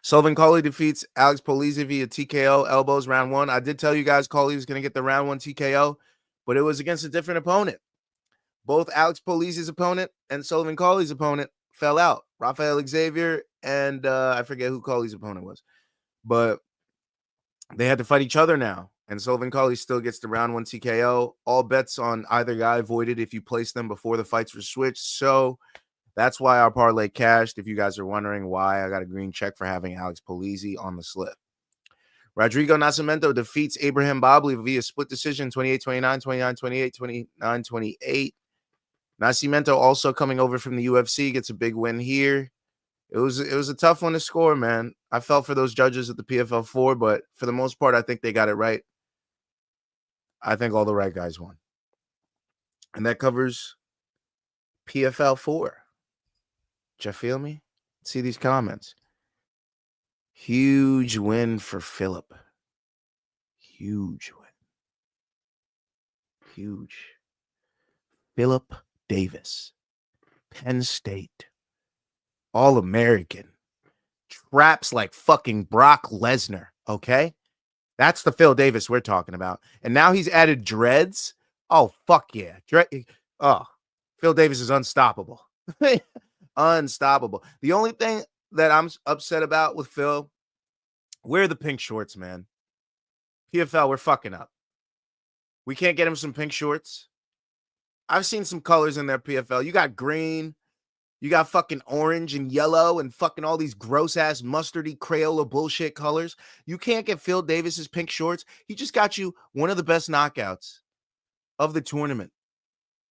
[SPEAKER 1] Sullivan Cauley defeats Alex Polizzi via TKO, elbows, round one. I did tell you guys Cauley was going to get the round one TKO, but it was against a different opponent. Both Alex Polizzi's opponent and Sullivan Cauley's opponent fell out. Rafael Xavier and I forget who Cauley's opponent was. But they had to fight each other now. And Sullivan Cauley still gets the round one TKO. All bets on either guy voided if you place them before the fights were switched. So that's why our parlay cashed. If you guys are wondering why I got a green check for having Alex Polizzi on the slip. Rodrigo Nascimento defeats Abraham Bobley via split decision, 28-29, 29-28, 29-28. Nascimento also coming over from the UFC, gets a big win here. It was a tough one to score, man. I felt for those judges at the PFL 4, but for the most part, I think they got it right. I think all the right guys won. And that covers PFL 4. Did you feel me? See these comments. Huge win for Philip. Huge win. Huge. Philip Davis. Penn State. All-American. Traps like fucking Brock Lesnar, okay? That's the Phil Davis we're talking about. And now he's added dreads. Oh, fuck yeah. Phil Davis is unstoppable. Unstoppable. The only thing that I'm upset about with Phil, wear the pink shorts, man. PFL, we're fucking up. We can't get him some pink shorts. I've seen some colors in their PFL. You got green. You got fucking orange and yellow and fucking all these gross-ass mustardy Crayola bullshit colors. You can't get Phil Davis's pink shorts. He just got you one of the best knockouts of the tournament.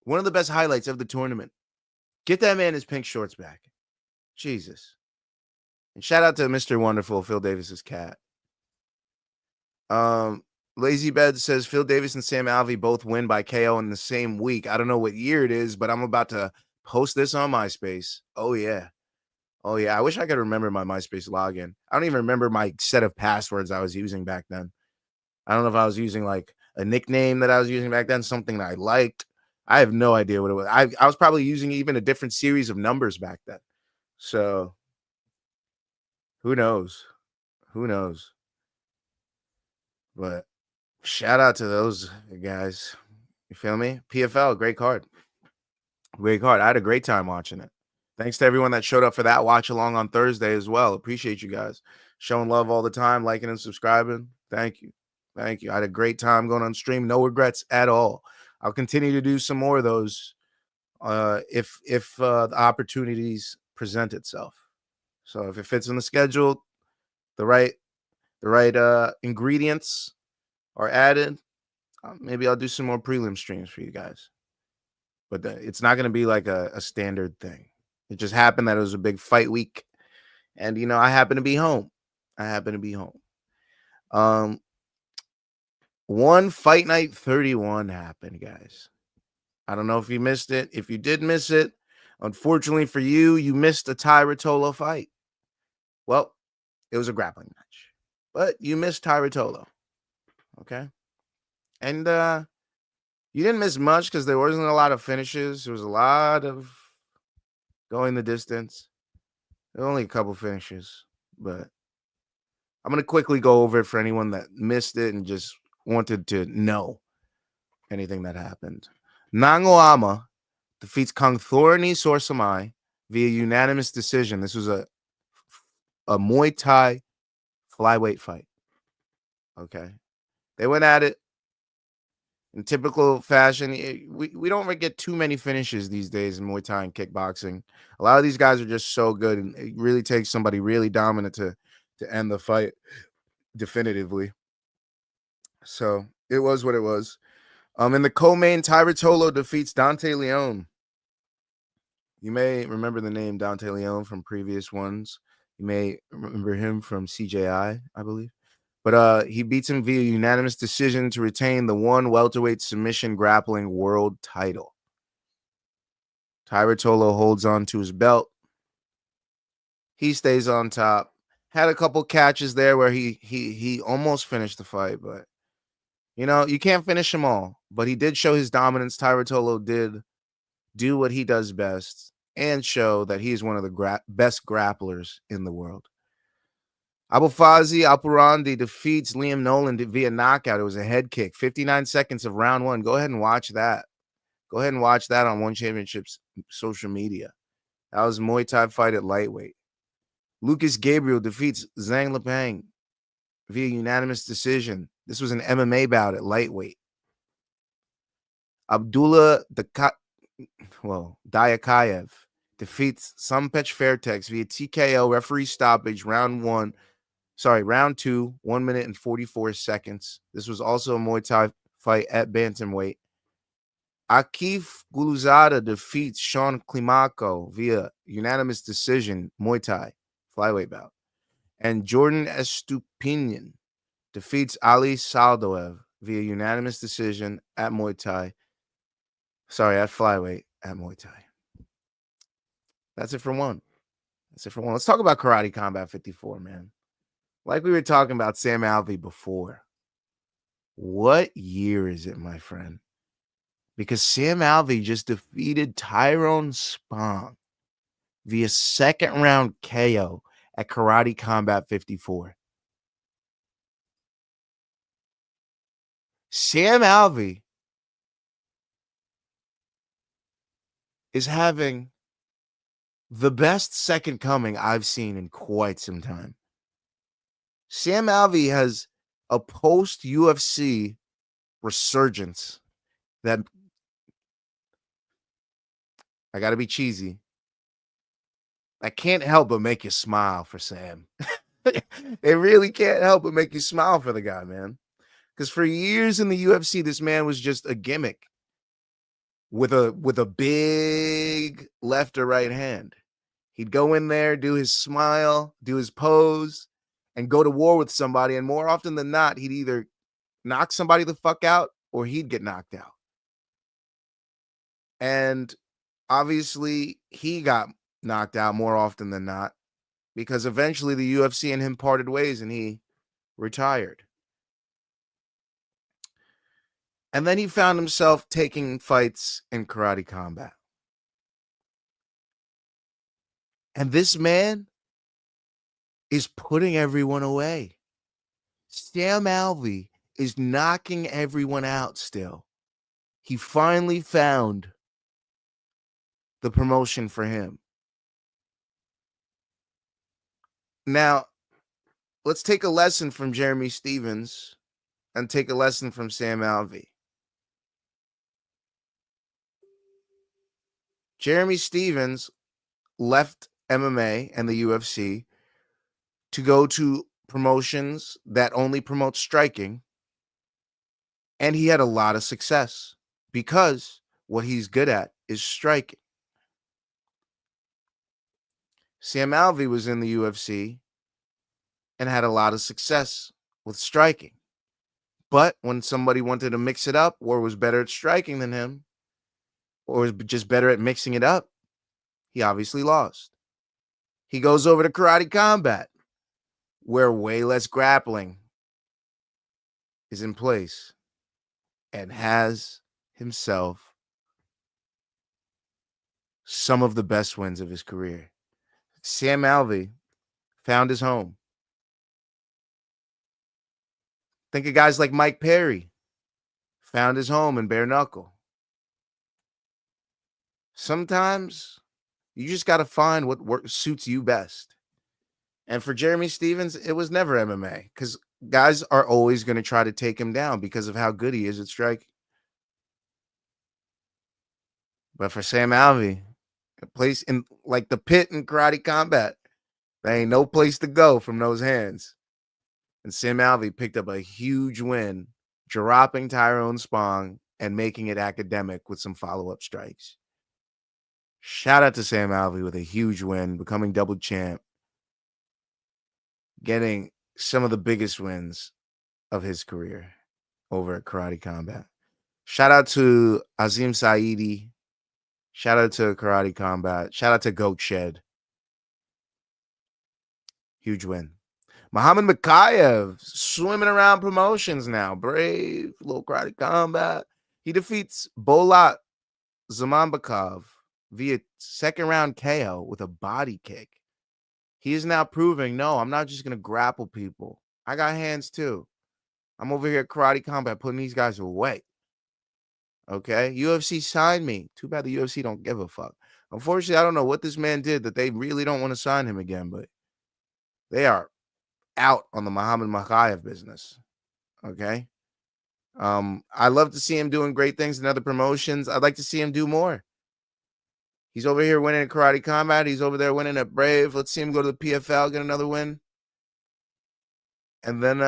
[SPEAKER 1] One of the best highlights of the tournament. Get that man his pink shorts back. Jesus. And shout out to Mr. Wonderful, Phil Davis's cat. Lazy Bed says Phil Davis and Sam Alvey both win by KO in the same week. I don't know what year it is, but I'm about to post this on MySpace. Oh, yeah. Oh, yeah. I wish I could remember my MySpace login. I don't even remember my set of passwords I was using back then. I don't know if I was using like a nickname that I was using back then, something that I liked. I have no idea what it was. I was probably using even a different series of numbers back then. So who knows? Who knows? But shout out to those guys. You feel me? PFL, great card. Great card. I had a great time watching it. Thanks to everyone that showed up for that watch along on Thursday as well. Appreciate you guys showing love all the time, liking and subscribing. Thank you. Thank you. I had a great time going on stream. No regrets at all. I'll continue to do some more of those if the opportunities present itself. So if it fits in the schedule, the right ingredients are added, maybe I'll do some more prelim streams for you guys. But it's not going to be like a standard thing. It just happened that it was a big fight week. And, you know, I happen to be home. One Fight Night 31 happened, guys. I don't know if you missed it. If you did miss it, unfortunately for you, you missed a Ty Rotolo fight. Well, it was a grappling match. But you missed Ty Rotolo. Okay? And you didn't miss much because there wasn't a lot of finishes. There was a lot of going the distance. There were only a couple finishes, but I'm going to quickly go over it for anyone that missed it and just wanted to know anything that happened. Nangoama defeats Kangthorni Sorsamai via unanimous decision. This was a Muay Thai flyweight fight. Okay. They went at it. In typical fashion, we don't get too many finishes these days in Muay Thai and kickboxing. A lot of these guys are just so good, and it really takes somebody really dominant to end the fight definitively. So it was what it was. In the co-main, Tyrotolo defeats Dante Leone. You may remember the name Dante Leone from previous ones. You may remember him from CJI, I believe. But he beats him via unanimous decision to retain the one welterweight submission grappling world title. Tyrotolo holds on to his belt. He stays on top. Had a couple catches there where he almost finished the fight, but you can't finish them all. But he did show his dominance. Tyrotolo did do what he does best and show that he is one of the best grapplers in the world. Abufazi Alpurandi defeats Liam Nolan via knockout. It was a head kick. 59 seconds of round one. Go ahead and watch that. Go ahead and watch that on One Championship's social media. That was a Muay Thai fight at lightweight. Lucas Gabriel defeats Zhang Lepang via unanimous decision. This was an MMA bout at lightweight. Abdullah Dayakayev defeats Sampech Fairtex via TKO referee stoppage round 2, 1 minute and 44 seconds. This was also a Muay Thai fight at bantamweight. Akif Guluzada defeats Sean Climaco via unanimous decision, Muay Thai flyweight bout. And Jordan Estupinian defeats Ali Saldoev via unanimous decision at Muay Thai. At flyweight at Muay Thai. That's it for one. Let's talk about Karate Combat 54, man. Like we were talking about Sam Alvey before. What year is it, my friend? Because Sam Alvey just defeated Tyrone Spong via second round KO at Karate Combat 54. Sam Alvey is having the best second coming I've seen in quite some time. Sam Alvey has a post-UFC resurgence that, I got to be cheesy, I can't help but make you smile for Sam. It really can't help but make you smile for the guy, man. Because for years in the UFC, this man was just a gimmick with a big left or right hand. He'd go in there, do his smile, do his pose, and go to war with somebody. And more often than not, he'd either knock somebody the fuck out or he'd get knocked out. And obviously, he got knocked out more often than not because eventually the UFC and him parted ways and he retired. And then he found himself taking fights in Karate Combat. And this man is putting everyone away. Sam Alvey is knocking everyone out still. He finally found the promotion for him. Now, let's take a lesson from Jeremy Stephens and take a lesson from Sam Alvey. Jeremy Stephens left MMA and the UFC to go to promotions that only promote striking, and he had a lot of success because what he's good at is striking. Sam Alvey was in the UFC and had a lot of success with striking. But when somebody wanted to mix it up or was better at striking than him or was just better at mixing it up, he obviously lost. He goes over to Karate Combat, where way less grappling is in place, and has himself some of the best wins of his career. Sam Alvey found his home. Think of guys like Mike Perry, found his home in bare knuckle. Sometimes you just got to find what suits you best. And for Jeremy Stephens, it was never MMA because guys are always going to try to take him down because of how good he is at striking. But for Sam Alvey, a place in like the pit in karate combat, there ain't no place to go from those hands. And Sam Alvey picked up a huge win, dropping Tyrone Spong and making it academic with some follow-up strikes. Shout out to Sam Alvey with a huge win, becoming double champ, getting some of the biggest wins of his career over at Karate Combat. Shout out to Azim Saidi. Shout out to Karate Combat. Shout out to Goat Shed. Huge win. Muhammad Makayev swimming around promotions now. Brave, little Karate Combat. He defeats Bolat Zamanbakov via second round KO with a body kick. He is now proving, no, I'm not just going to grapple people. I got hands too. I'm over here at Karate Combat putting these guys away. Okay? UFC signed me. Too bad the UFC don't give a fuck. Unfortunately, I don't know what this man did that they really don't want to sign him again, but they are out on the Muhammad Makayev business. Okay? I love to see him doing great things in other promotions. I'd like to see him do more. He's over here winning at Karate Combat. He's over there winning at Brave. Let's see him go to the PFL, get another win. And then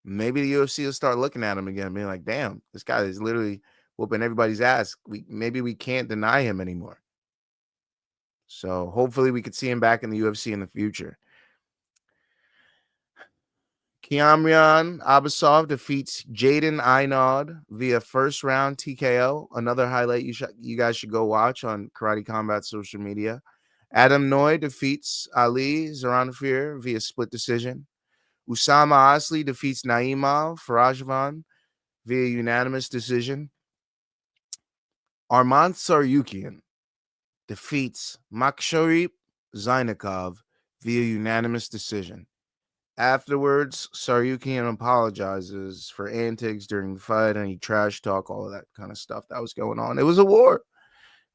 [SPEAKER 1] maybe the UFC will start looking at him again, being like, damn, this guy is literally whooping everybody's ass. Maybe we can't deny him anymore. So hopefully we could see him back in the UFC in the future. Kiamrian Abasov defeats Jaden Einaud via first round TKO. Another highlight you guys should go watch on Karate Combat social media. Adam Noy defeats Ali Zaranfir via split decision. Usama Asli defeats Naima Farajvan via unanimous decision. Arman Saryukian defeats Maksharip Zainikov via unanimous decision. Afterwards, Saryukian apologizes for antics during the fight, and he trash talk, all of that kind of stuff that was going on. It was a war.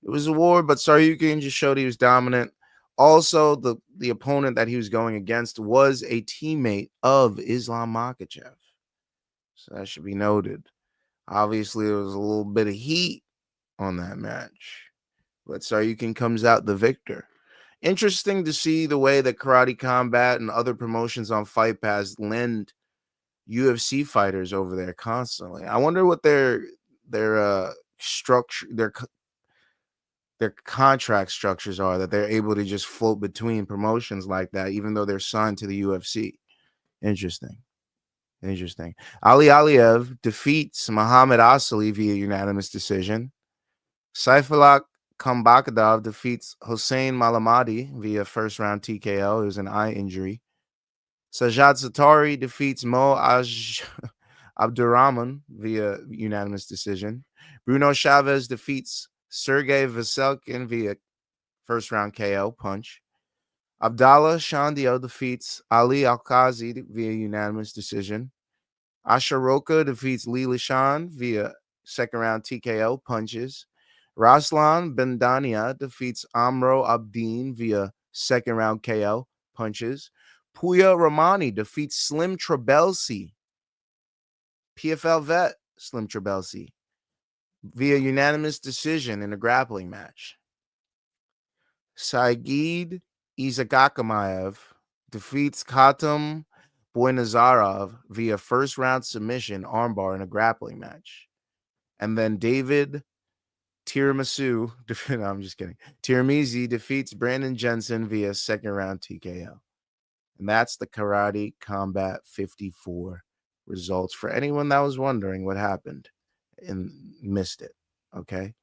[SPEAKER 1] It was a war, but Saryukian just showed he was dominant. Also, the opponent that he was going against was a teammate of Islam Makhachev. So that should be noted. Obviously, there was a little bit of heat on that match, but Saryukian comes out the victor. Interesting to see the way that Karate Combat and other promotions on Fight Pass lend UFC fighters over there constantly. I wonder what their structure, their contract structures are, that they're able to just float between promotions like that, even though they're signed to the UFC. Interesting. Ali Aliyev defeats Muhammad Asli via unanimous decision. Saifullah Kambakadov defeats Hossein Malamadi via first round TKO. It was an eye injury. Sajad Satari defeats Mo Abdurrahman via unanimous decision. Bruno Chavez defeats Sergey Veselkin via first round KO punch. Abdallah Shandio defeats Ali Alkazi via unanimous decision. Asharoka defeats Lee Lishan via second round TKO punches. Raslan Bendania defeats Amro Abdin via second round KO punches. Puya Ramani defeats Slim Trabelsi, PFL vet Slim Trabelsi, via unanimous decision in a grappling match. Saigid Izagakamaev defeats Khatam Boynazarov via first round submission armbar in a grappling match. And then David Tiramisu, no, I'm just kidding. Tiramizi defeats Brandon Jensen via second round TKO. And that's the Karate Combat 54 results for anyone that was wondering what happened and missed it. Okay.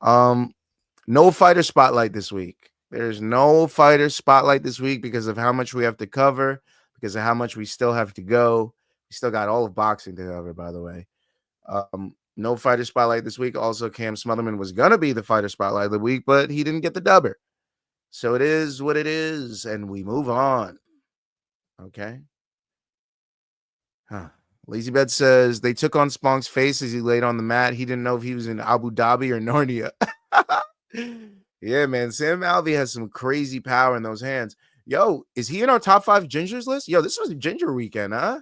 [SPEAKER 1] No fighter spotlight this week. There's no fighter spotlight this week because of how much we have to cover, because of how much we still have to go. We still got all of boxing to cover, by the way. No fighter spotlight this week. Also, Cam Smotherman was going to be the fighter spotlight of the week, but he didn't get the dubber. So it is what it is, and we move on. Okay. Lazy Bed says they took on Sponk's face as he laid on the mat. He didn't know if he was in Abu Dhabi or Narnia. Yeah, man. Sam Alvey has some crazy power in those hands. Yo, is he in our top 5 gingers list? Yo, this was a ginger weekend, huh?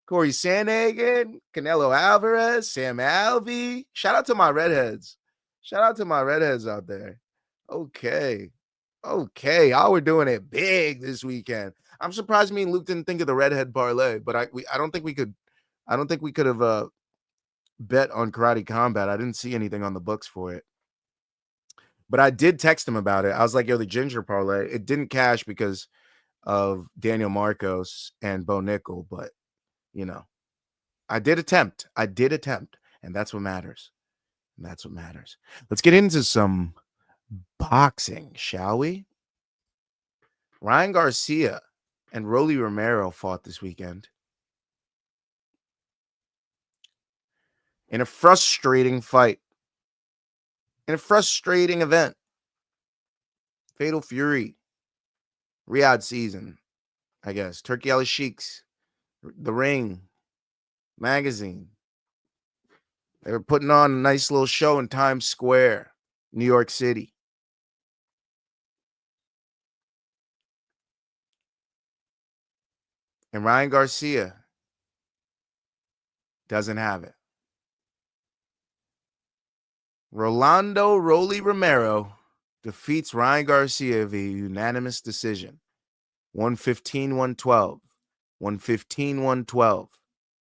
[SPEAKER 1] Corey Sandhagen, Canelo Alvarez, Sam Alvey. Shout out to my redheads. Shout out to my redheads out there. Okay. Y'all were doing it big this weekend. I'm surprised me and Luke didn't think of the redhead parlay, but I don't think we could have bet on Karate Combat. I didn't see anything on the books for it. But I did text him about it. I was like, yo, the ginger parlay. It didn't cash because of Daniel Marcos and Bo Nickel, but I did attempt, and that's what matters. Let's get into some boxing, shall we? Ryan Garcia and Rolly Romero fought this weekend in a frustrating fight, in a frustrating event. Fatal Fury, Riyadh season, I guess. Turkey Al Sheikhs, The Ring, magazine. They were putting on a nice little show in Times Square, New York City. And Ryan Garcia doesn't have it. Rolando Rolly Romero defeats Ryan Garcia via unanimous decision. 115-112, 115-112,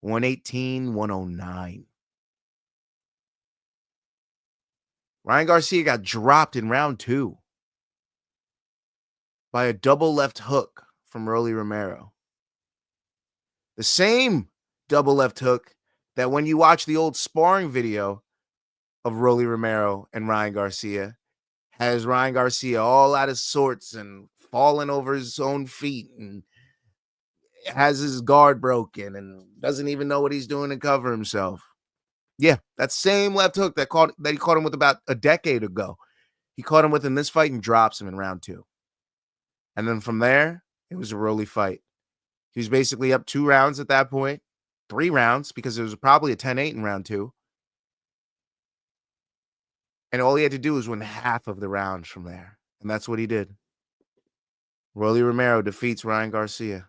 [SPEAKER 1] 118-109. Ryan Garcia got dropped in round 2 by a double left hook from Rolly Romero. The same double left hook that when you watch the old sparring video of Rolly Romero and Ryan Garcia, has Ryan Garcia all out of sorts and falling over his own feet and has his guard broken and doesn't even know what he's doing to cover himself. Yeah, that same left hook that he caught him with about a decade ago. He caught him with in this fight and drops him in round 2. And then from there, it was a Rolly fight. He was basically up 2 rounds at that point, 3 rounds, because it was probably a 10-8 in round 2. And all he had to do was win half of the rounds from there. And that's what he did. Rolly Romero defeats Ryan Garcia.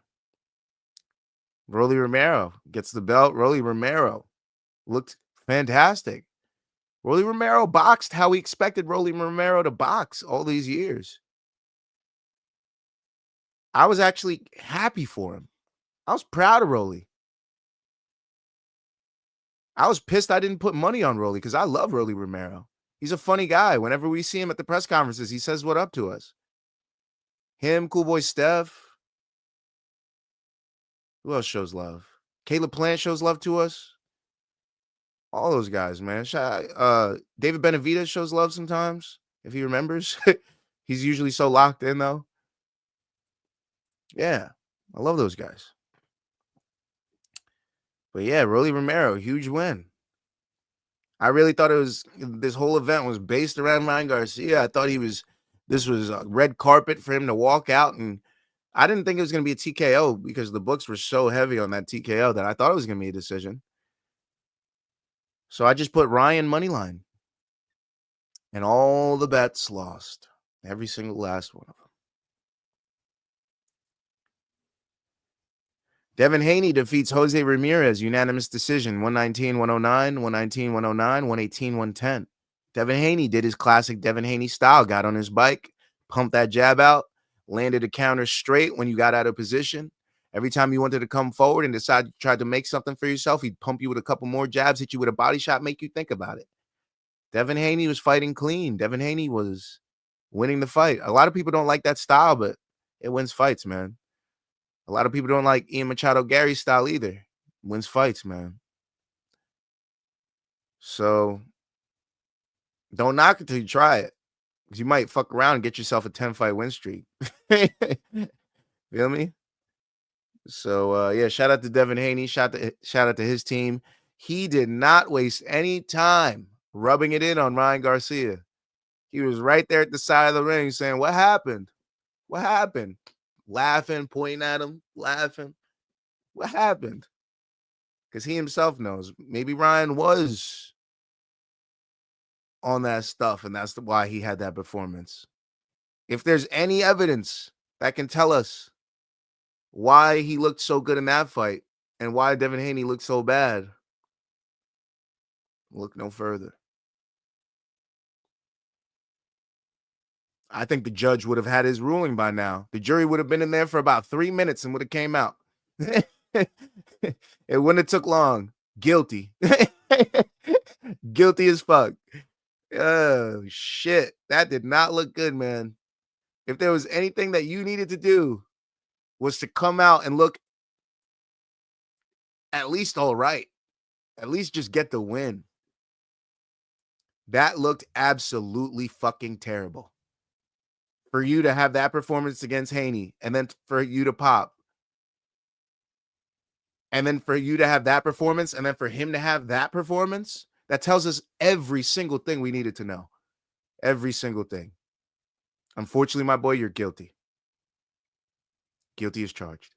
[SPEAKER 1] Rolly Romero gets the belt. Rolly Romero looked fantastic. Rolly Romero boxed how we expected Rolly Romero to box all these years. I was actually happy for him. I was proud of Rolly. I was pissed I didn't put money on Rolly because I love Rolly Romero. He's a funny guy. Whenever we see him at the press conferences, he says what up to us. Him, Cool Boy Steph. Who else shows love? Caleb Plant shows love to us. All those guys, man. David Benavidez shows love sometimes, if he remembers. He's usually so locked in, though. Yeah, I love those guys. But yeah, Rolly Romero, huge win. I really thought this whole event was based around Ryan Garcia. I thought this was a red carpet for him to walk out, and I didn't think it was going to be a TKO because the books were so heavy on that TKO that I thought it was going to be a decision. So I just put Ryan moneyline, and all the bets lost. Every single last one of them. Devin Haney defeats Jose Ramirez, unanimous decision, 119-109, 119-109, 118-110. Devin Haney did his classic Devin Haney style, got on his bike, pumped that jab out, landed a counter straight when you got out of position. Every time you wanted to come forward and decide you tried to make something for yourself, he'd pump you with a couple more jabs, hit you with a body shot, make you think about it. Devin Haney was fighting clean. Devin Haney was winning the fight. A lot of people don't like that style, but it wins fights, man. A lot of people don't like Ian Machado Gary's style either. It wins fights, man. So don't knock it till you try it. Because you might fuck around and get yourself a 10-fight win streak. Feel me? So, yeah, shout out to Devin Haney. Shout out to his team. He did not waste any time rubbing it in on Ryan Garcia. He was right there at the side of the ring saying, what happened? What happened? Laughing, pointing at him, laughing. What happened? Because he himself knows. Maybe Ryan was on that stuff, and that's why he had that performance. If there's any evidence that can tell us why he looked so good in that fight, And why Devin Haney looked so bad? Look no further. I think the judge would have had his ruling by now. The jury would have been in there for about 3 minutes and would have came out. It wouldn't have took long. Guilty. Guilty as fuck. Oh, shit. That did not look good, man. If there was anything that you needed to do was to come out and look at least all right. At least just get the win. That looked absolutely fucking terrible. For you to have that performance against Haney, and then for you to pop, and then for you to have that performance, and then for him to have that performance, that tells us every single thing we needed to know. Every single thing. Unfortunately, my boy, you're guilty. Guilty as charged.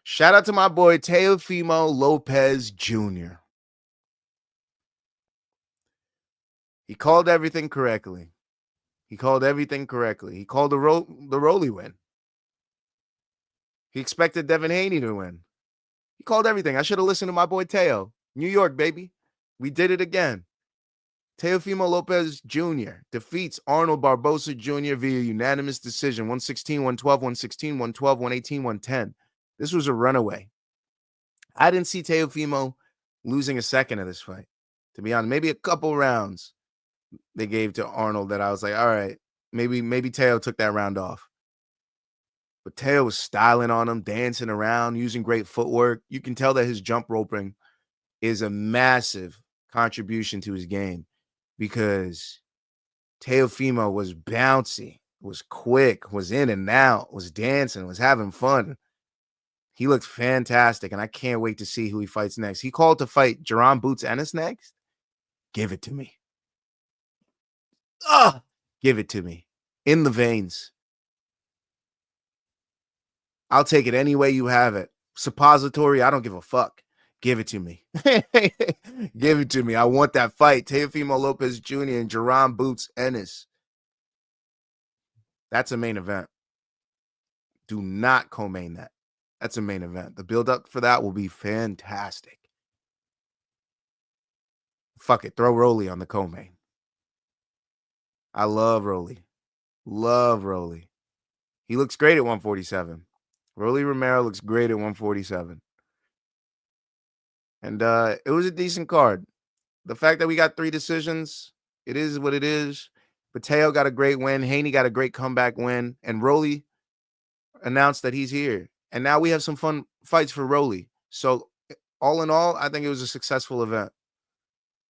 [SPEAKER 1] Shout out to my boy, Teofimo Lopez Jr. He called everything correctly. He called everything correctly. He called the Rolly win. He expected Devin Haney to win. He called everything. I should have listened to my boy Teo. New York, baby. We did it again. Teofimo Lopez Jr. defeats Arnold Barbosa Jr. via unanimous decision. 116, 112, 116, 112, 118, 110. This was a runaway. I didn't see Teofimo losing a second of this fight. To be honest, maybe a couple rounds they gave to Arnold that I was like, all right, maybe Teo took that round off. But Teo was styling on him, dancing around, using great footwork. You can tell that his jump roping is a massive contribution to his game because Teofimo was bouncy, was quick, was in and out, was dancing, was having fun. He looked fantastic, and I can't wait to see who he fights next. He called to fight Jerome Boots Ennis next. Give it to me. Give it to me. In the veins. I'll take it any way you have it. Suppository, I don't give a fuck. Give it to me. Give it to me. I want that fight. Teofimo Lopez Jr. and Jerome Boots Ennis. That's a main event. Do not co-main that. That's a main event. The build-up for that will be fantastic. Fuck it. Throw Rolly on the co-main. I love Rolly. Love Rolly. He looks great at 147. Rolly Romero looks great at 147. And it was a decent card. The fact that we got 3 decisions, it is what it is. Teo got a great win. Haney got a great comeback win. And Rolly announced that he's here. And now we have some fun fights for Rolly. So all in all, I think it was a successful event.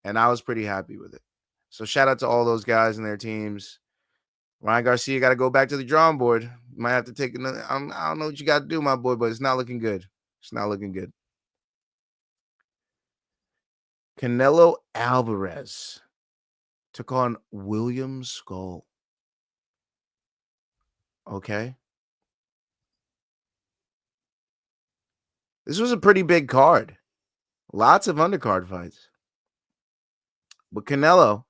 [SPEAKER 1] And I was pretty happy with it. So shout out to all those guys and their teams. Ryan Garcia got to go back to the drawing board. You might have to take another. I don't know what you got to do, my boy, but it's not looking good. It's not looking good. Canelo Alvarez took on William Scull. Okay. This was a pretty big card. Lots of undercard fights. But Canelo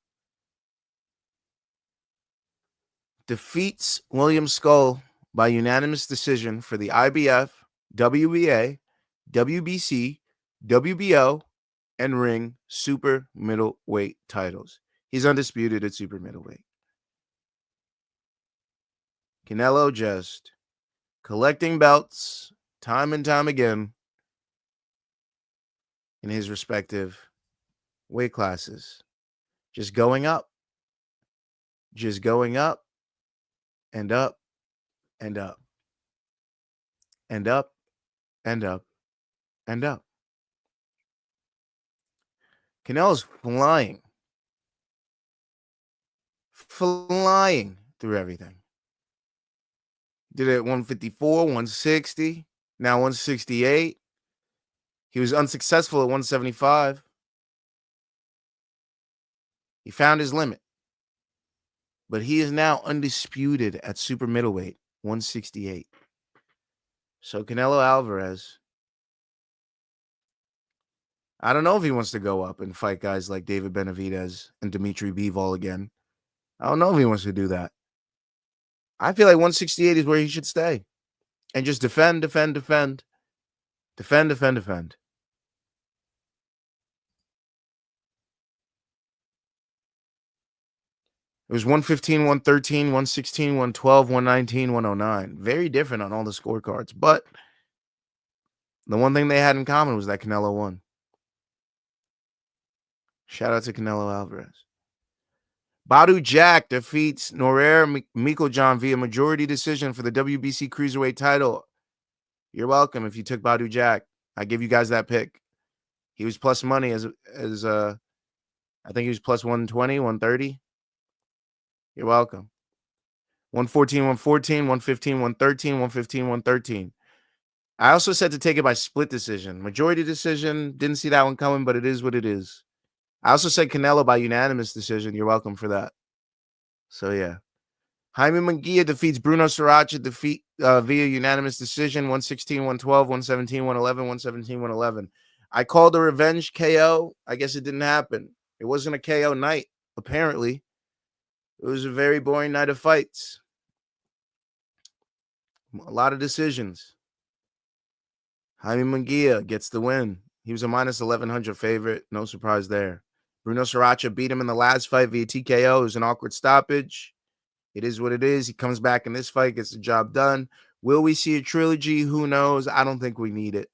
[SPEAKER 1] defeats William Scull by unanimous decision for the IBF, WBA, WBC, WBO, and Ring super middleweight titles. He's undisputed at super middleweight. Canelo just collecting belts time and time again in his respective weight classes. Just going up. Just going up and up and up and up and up and up. Canelo's flying through everything. Did it at 154, 160, now 168. He was unsuccessful at 175. He found his limit. But he is now undisputed at super middleweight, 168. So Canelo Alvarez, I don't know if he wants to go up and fight guys like David Benavidez and Dimitri Bivol again. I don't know if he wants to do that. I feel like 168 is where he should stay and just defend. Defend, defend, defend. It was 115, 113, 116, 112, 119, 109. Very different on all the scorecards. But the one thing they had in common was that Canelo won. Shout out to Canelo Alvarez. Badu Jack defeats Norer Mikojan via majority decision for the WBC Cruiserweight title. You're welcome if you took Badu Jack. I give you guys that pick. He was plus money as I think he was plus 120, 130. You're welcome. 114, 114, 115, 113, 115, 113. I also said to take it by split decision. Majority decision, didn't see that one coming, but it is what it is. I also said Canelo by unanimous decision. You're welcome for that. So, yeah. Jaime Munguia defeats Bruno Sriracha via unanimous decision, 116, 112, 117, 111, 117, 111. I called a revenge KO. I guess it didn't happen. It wasn't a KO night, apparently. It was a very boring night of fights. A lot of decisions. Jaime Munguia gets the win. He was a minus 1,100 favorite. No surprise there. Bruno Sriracha beat him in the last fight via TKO. It was an awkward stoppage. It is what it is. He comes back in this fight, gets the job done. Will we see a trilogy? Who knows? I don't think we need it,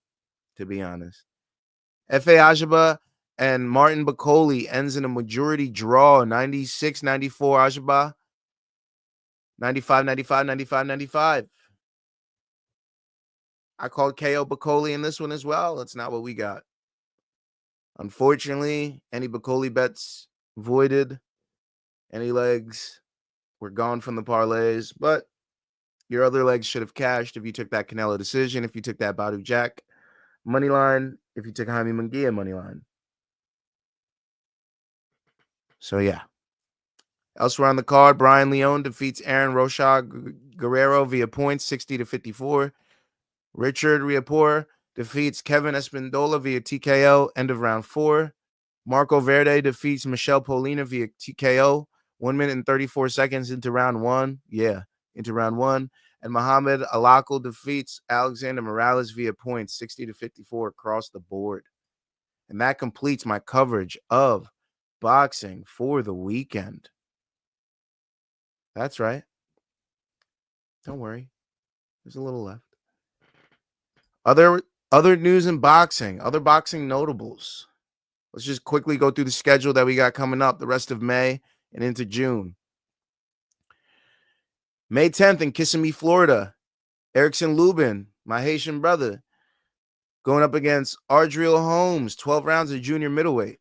[SPEAKER 1] to be honest. F.A. Ajaba and Martin Bacoli ends in a majority draw, 96-94 Ajaba, 95-95, 95-95. I called KO Bacoli in this one as well. That's not what we got. Unfortunately, any Bacoli bets voided. Any legs were gone from the parlays, but your other legs should have cashed if you took that Canelo decision, if you took that Badu Jack money line, if you took Jaime Munguia money line. So, yeah. Elsewhere on the card, Brian Leone defeats Aaron Rocha Guerrero via points, 60-54. Richard Riapor defeats Kevin Espindola via TKO, end of round 4. Marco Verde defeats Michelle Polina via TKO, 1 minute and 34 seconds into round 1. Yeah, into round 1. And Muhammad Alakal defeats Alexander Morales via points, 60-54 across the board. And that completes my coverage of boxing for the weekend. That's right. Don't worry. There's a little left. Other news in boxing, other boxing notables. Let's just quickly go through the schedule that we got coming up the rest of May and into June. May 10th in Kissimmee, Florida, Erickson Lubin, my Haitian brother, going up against Ardreal Holmes, 12 rounds of junior middleweight.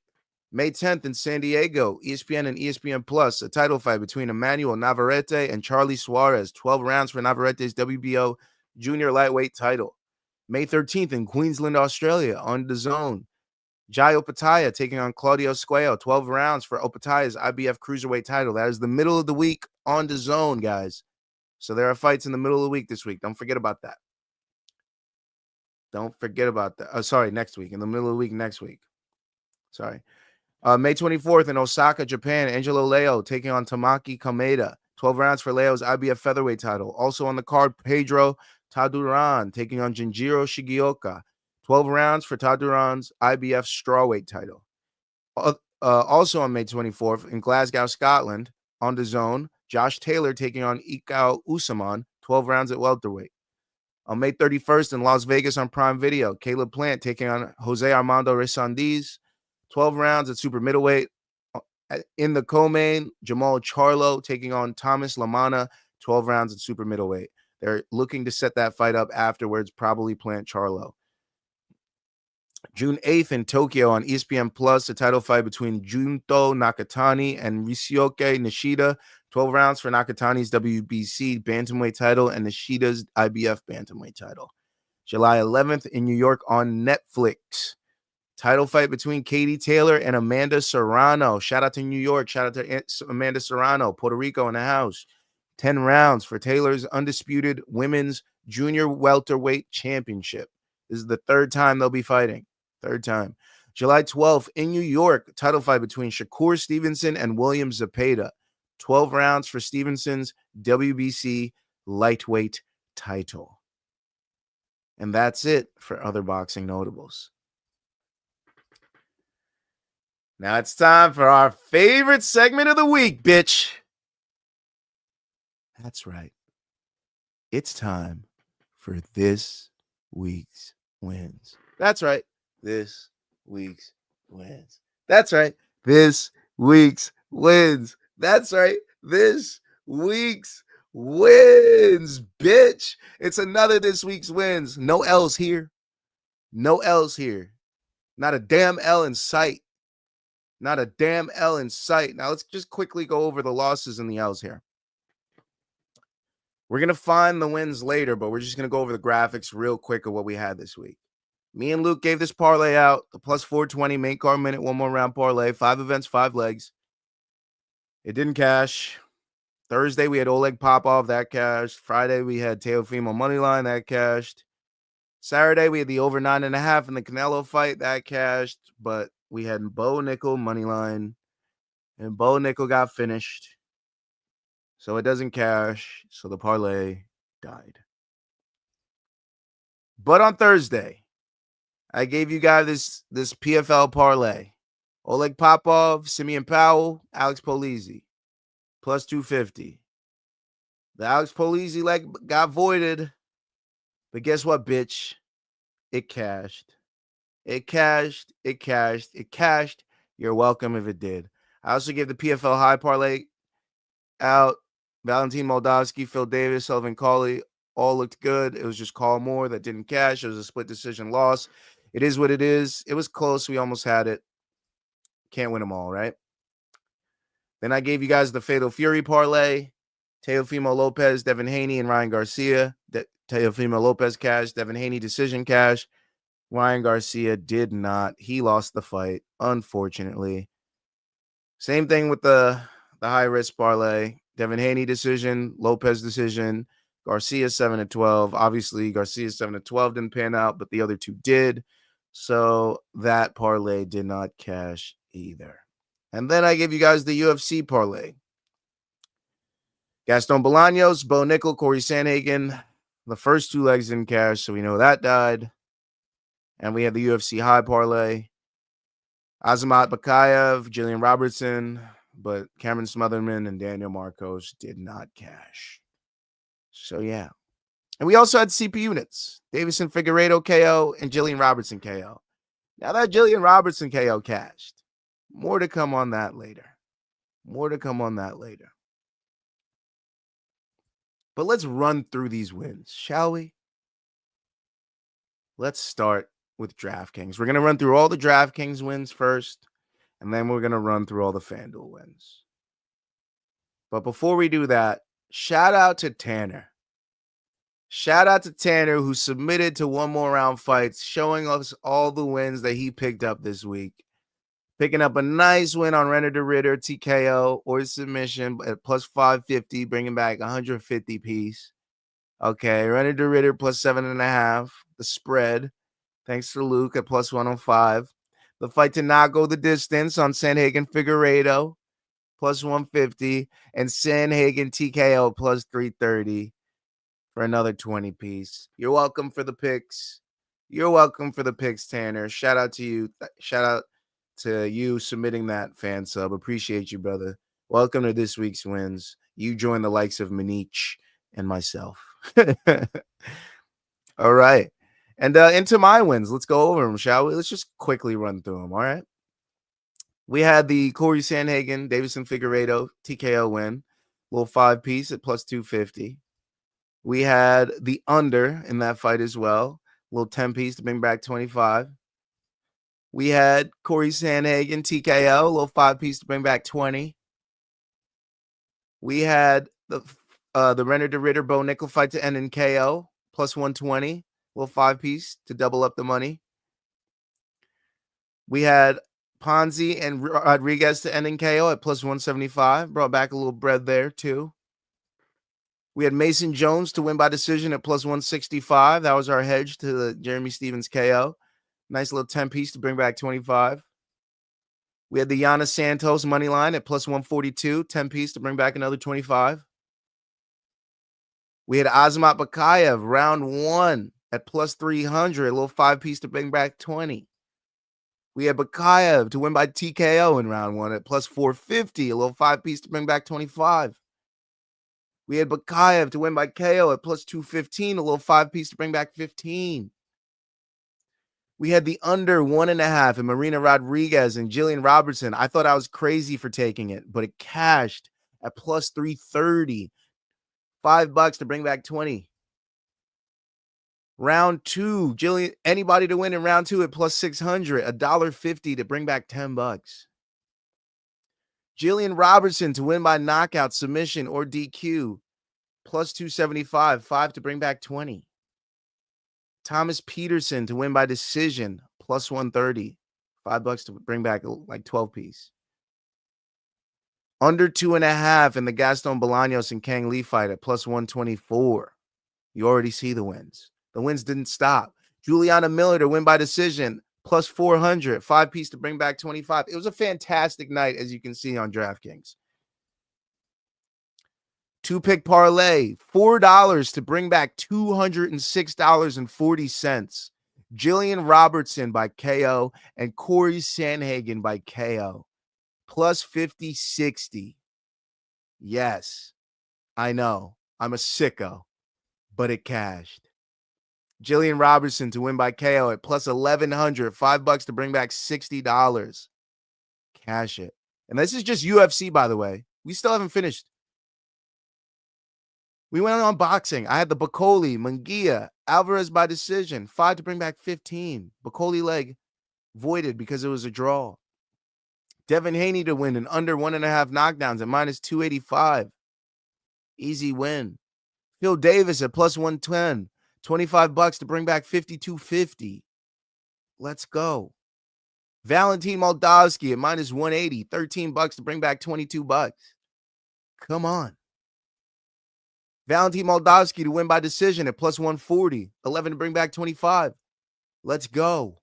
[SPEAKER 1] May 10th in San Diego, ESPN and ESPN Plus, a title fight between Emmanuel Navarette and Charly Suarez, 12 rounds for Navarette's WBO junior lightweight title. May 13th in Queensland, Australia, on DAZN. Jai Opataya taking on Claudio Scull, 12 rounds for Opataya's IBF Cruiserweight title. That is the middle of the week on DAZN, guys. So there are fights in the middle of the week this week. Don't forget about that. Don't forget about that. Next week. In the middle of the week next week. Sorry. May 24th in Osaka, Japan, Angelo Leo taking on Tamaki Kameda. 12 rounds for Leo's IBF featherweight title. Also on the card, Pedro Taduran taking on Jinjiro Shigioka. 12 rounds for Taduran's IBF strawweight title. Also on May 24th in Glasgow, Scotland, on DAZN, Josh Taylor taking on Ikao Usman. 12 rounds at welterweight. On May 31st in Las Vegas on Prime Video, Caleb Plant taking on Jose Armando Resandiz. 12 rounds at super middleweight. In the co-main, Jamal Charlo taking on Thomas Lamana. 12 rounds at super middleweight. They're looking to set that fight up afterwards, probably Plant Charlo. June 8th in Tokyo on ESPN Plus, a title fight between Junto Nakatani and Ryosuke Nishida. 12 rounds for Nakatani's WBC bantamweight title and Nishida's IBF bantamweight title. July 11th in New York on Netflix. Title fight between Katie Taylor and Amanda Serrano. Shout out to New York. Shout out to Amanda Serrano, Puerto Rico in the house. 10 rounds for Taylor's undisputed women's junior welterweight championship. This is the third time they'll be fighting. Third time. July 12th in New York, title fight between Shakur Stevenson and William Zepeda. 12 rounds for Stevenson's WBC lightweight title. And that's it for other boxing notables. Now it's time for our favorite segment of the week, bitch. That's right. It's time for this week's wins. That's right. This week's wins. That's right. This week's wins. That's right. This week's wins, bitch. It's another this week's wins. No L's here. No L's here. Not a damn L in sight. Not a damn L in sight. Now let's just quickly go over the losses and the L's here. We're going to find the wins later, but we're just going to go over the graphics real quick of what we had this week. Me and Luke gave this parlay out, the plus 420 main card minute, one more round parlay, 5 events, 5 legs. It didn't cash. Thursday, we had Oleg Popov, that cashed. Friday, we had Teofimo Moneyline, that cashed. Saturday, we had the over 9.5 in the Canelo fight, that cashed. But we had Bo Nickel Moneyline, and Bo Nickel got finished. So it doesn't cash, so the parlay died. But on Thursday, I gave you guys this PFL parlay. Oleg Popov, Simeon Powell, Alex Polizzi, plus 250. The Alex Polizzi leg got voided. But guess what, bitch? It cashed. It cashed. It cashed. It cashed. You're welcome if it did. I also gave the PFL high parlay out. Valentin Moldavsky, Phil Davis, Sullivan Cauley, all looked good. It was just Call Moore that didn't cash. It was a split decision loss. It is what it is. It was close. We almost had it. Can't win them all, right? Then I gave you guys the Fatal Fury parlay. Teofimo Lopez, Devin Haney, and Ryan Garcia. Teofimo Lopez cash. Devin Haney decision cash. Ryan Garcia did not. He lost the fight, unfortunately. Same thing with the high-risk parlay. Devin Haney decision, Lopez decision, Garcia 7-12. Obviously, Garcia 7-12 didn't pan out, but the other two did. So that parlay did not cash either. And then I gave you guys the UFC parlay. Gaston Bolaños, Bo Nickel, Corey Sandhagen. The first 2 legs didn't cash, so we know that died. And we have the UFC high parlay. Azamat Bakayev, Jillian Robertson, but Cameron Smotherman and Daniel Marcos did not cash. So, yeah. And we also had CP units. Davison Figueiredo KO and Jillian Robertson KO. Now that Jillian Robertson KO cashed. More to come on that later. More to come on that later. But let's run through these wins, shall we? Let's start with DraftKings. We're going to run through all the DraftKings wins first, and then we're going to run through all the FanDuel wins. But before we do that, shout out to Tanner. Shout out to Tanner, who submitted to One More Round Fights, showing us all the wins that he picked up this week. Picking up a nice win on Renner to Ritter, TKO, or submission at plus 550, bringing back 150 piece. Okay, Renner to Ritter plus 7.5, the spread. Thanks to Luke at plus 105. The fight to not go the distance on Sandhagen Figueiredo, plus 150. And Sandhagen TKO plus 330 for another 20 piece. You're welcome for the picks. You're welcome for the picks, Tanner. Shout out to you. Shout out to you submitting that fan sub. Appreciate you, brother. Welcome to this week's wins. You join the likes of Manich and myself. All right. And into my wins. Let's go over them, shall we? Let's just quickly run through them, all right? We had the Corey Sandhagen, Davison Figueiredo TKO win. Little 5-piece at plus 250. We had the under in that fight as well. Little 10-piece to bring back 25. We had Corey Sandhagen TKO, little 5-piece to bring back 20. We had the Renner to Ritter Bo Nickel fight to end in KO, plus 120, little 5-piece to double up the money. We had Ponzi and Rodriguez to end in KO at plus 175, brought back a little bread there too. We had Mason Jones to win by decision at plus 165. That was our hedge to the Jeremy Stevens KO. Nice little 10-piece to bring back 25. We had the Giannis Santos money line at plus 142, 10-piece to bring back another 25. We had Azamat Bakayev round 1 at plus 300, a little 5-piece to bring back 20. We had Bakayev to win by TKO in round 1 at plus 450, a little 5-piece to bring back 25. We had Bakayev to win by KO at plus 215, a little 5-piece to bring back 15. We had the under 1.5 in Marina Rodriguez and Jillian Robertson. I thought I was crazy for taking it, but it cashed at plus 330. $5 to bring back 20. Round 2, anybody to win in round 2 at plus 600, $1.50 to bring back $10. Jillian Robertson to win by knockout, submission, or DQ, plus 275, 5 to bring back 20. Thomas Peterson to win by decision, plus 130, $5 to bring back like 12-piece. Under 2.5 in the Gaston Bolaños and Kang Lee fight at plus 124. You already see the wins. The wins didn't stop. Juliana Miller to win by decision, plus 400, 5-piece to bring back 25. It was a fantastic night, as you can see on DraftKings. 2-pick parlay, $4 to bring back $206.40. Jillian Robertson by KO and Corey Sandhagen by KO. Plus 50-60. Yes, I know. I'm a sicko, but it cashed. Jillian Robertson to win by KO at plus 1,100, $5 to bring back $60. Cash it. And this is just UFC, by the way. We still haven't finished. We went on boxing. I had the Bacoli, Munguia, Alvarez by decision, 5 to bring back 15. Bacoli leg voided because it was a draw. Devin Haney to win and under 1.5 knockdowns at minus 285. Easy win. Phil Davis at plus 110. $25 to bring back 52.50. Let's go. Valentin Moldavsky at minus 180. $13 to bring back $22. Come on. Valentin Moldavsky to win by decision at plus 140. 11 to bring back 25. Let's go.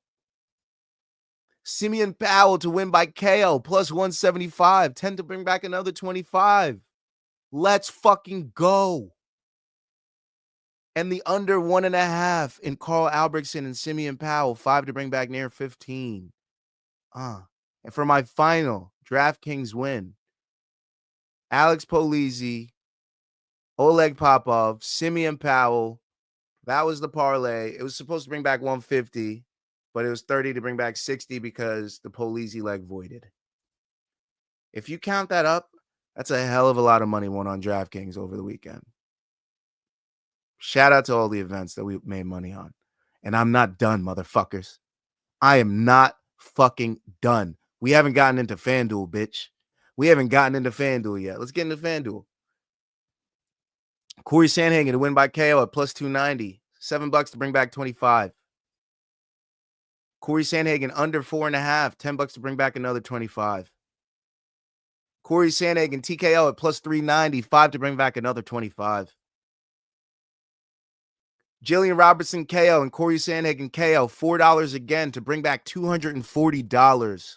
[SPEAKER 1] Simeon Powell to win by KO plus 175. 10 to bring back another 25. Let's fucking go. And the under 1.5 in Carl Albrechtsen and Simeon Powell, 5 to bring back near 15. And for my final DraftKings win, Alex Polizzi, Oleg Popov, Simeon Powell. That was the parlay. It was supposed to bring back 150, but it was 30 to bring back 60 because the Polizzi leg voided. If you count that up, that's a hell of a lot of money won on DraftKings over the weekend. Shout out to all the events that we made money on. And I'm not done, motherfuckers. I am not fucking done. We haven't gotten into FanDuel, bitch. We haven't gotten into FanDuel yet. Let's get into FanDuel. Corey Sandhagen to win by KO at plus 290. $7 to bring back 25. Corey Sandhagen under 4.5. $10 to bring back another 25. Corey Sandhagen TKO at plus 390. 5 to bring back another 25. Jillian Robertson KO and Corey Sandhagen KO, $4 again to bring back $240.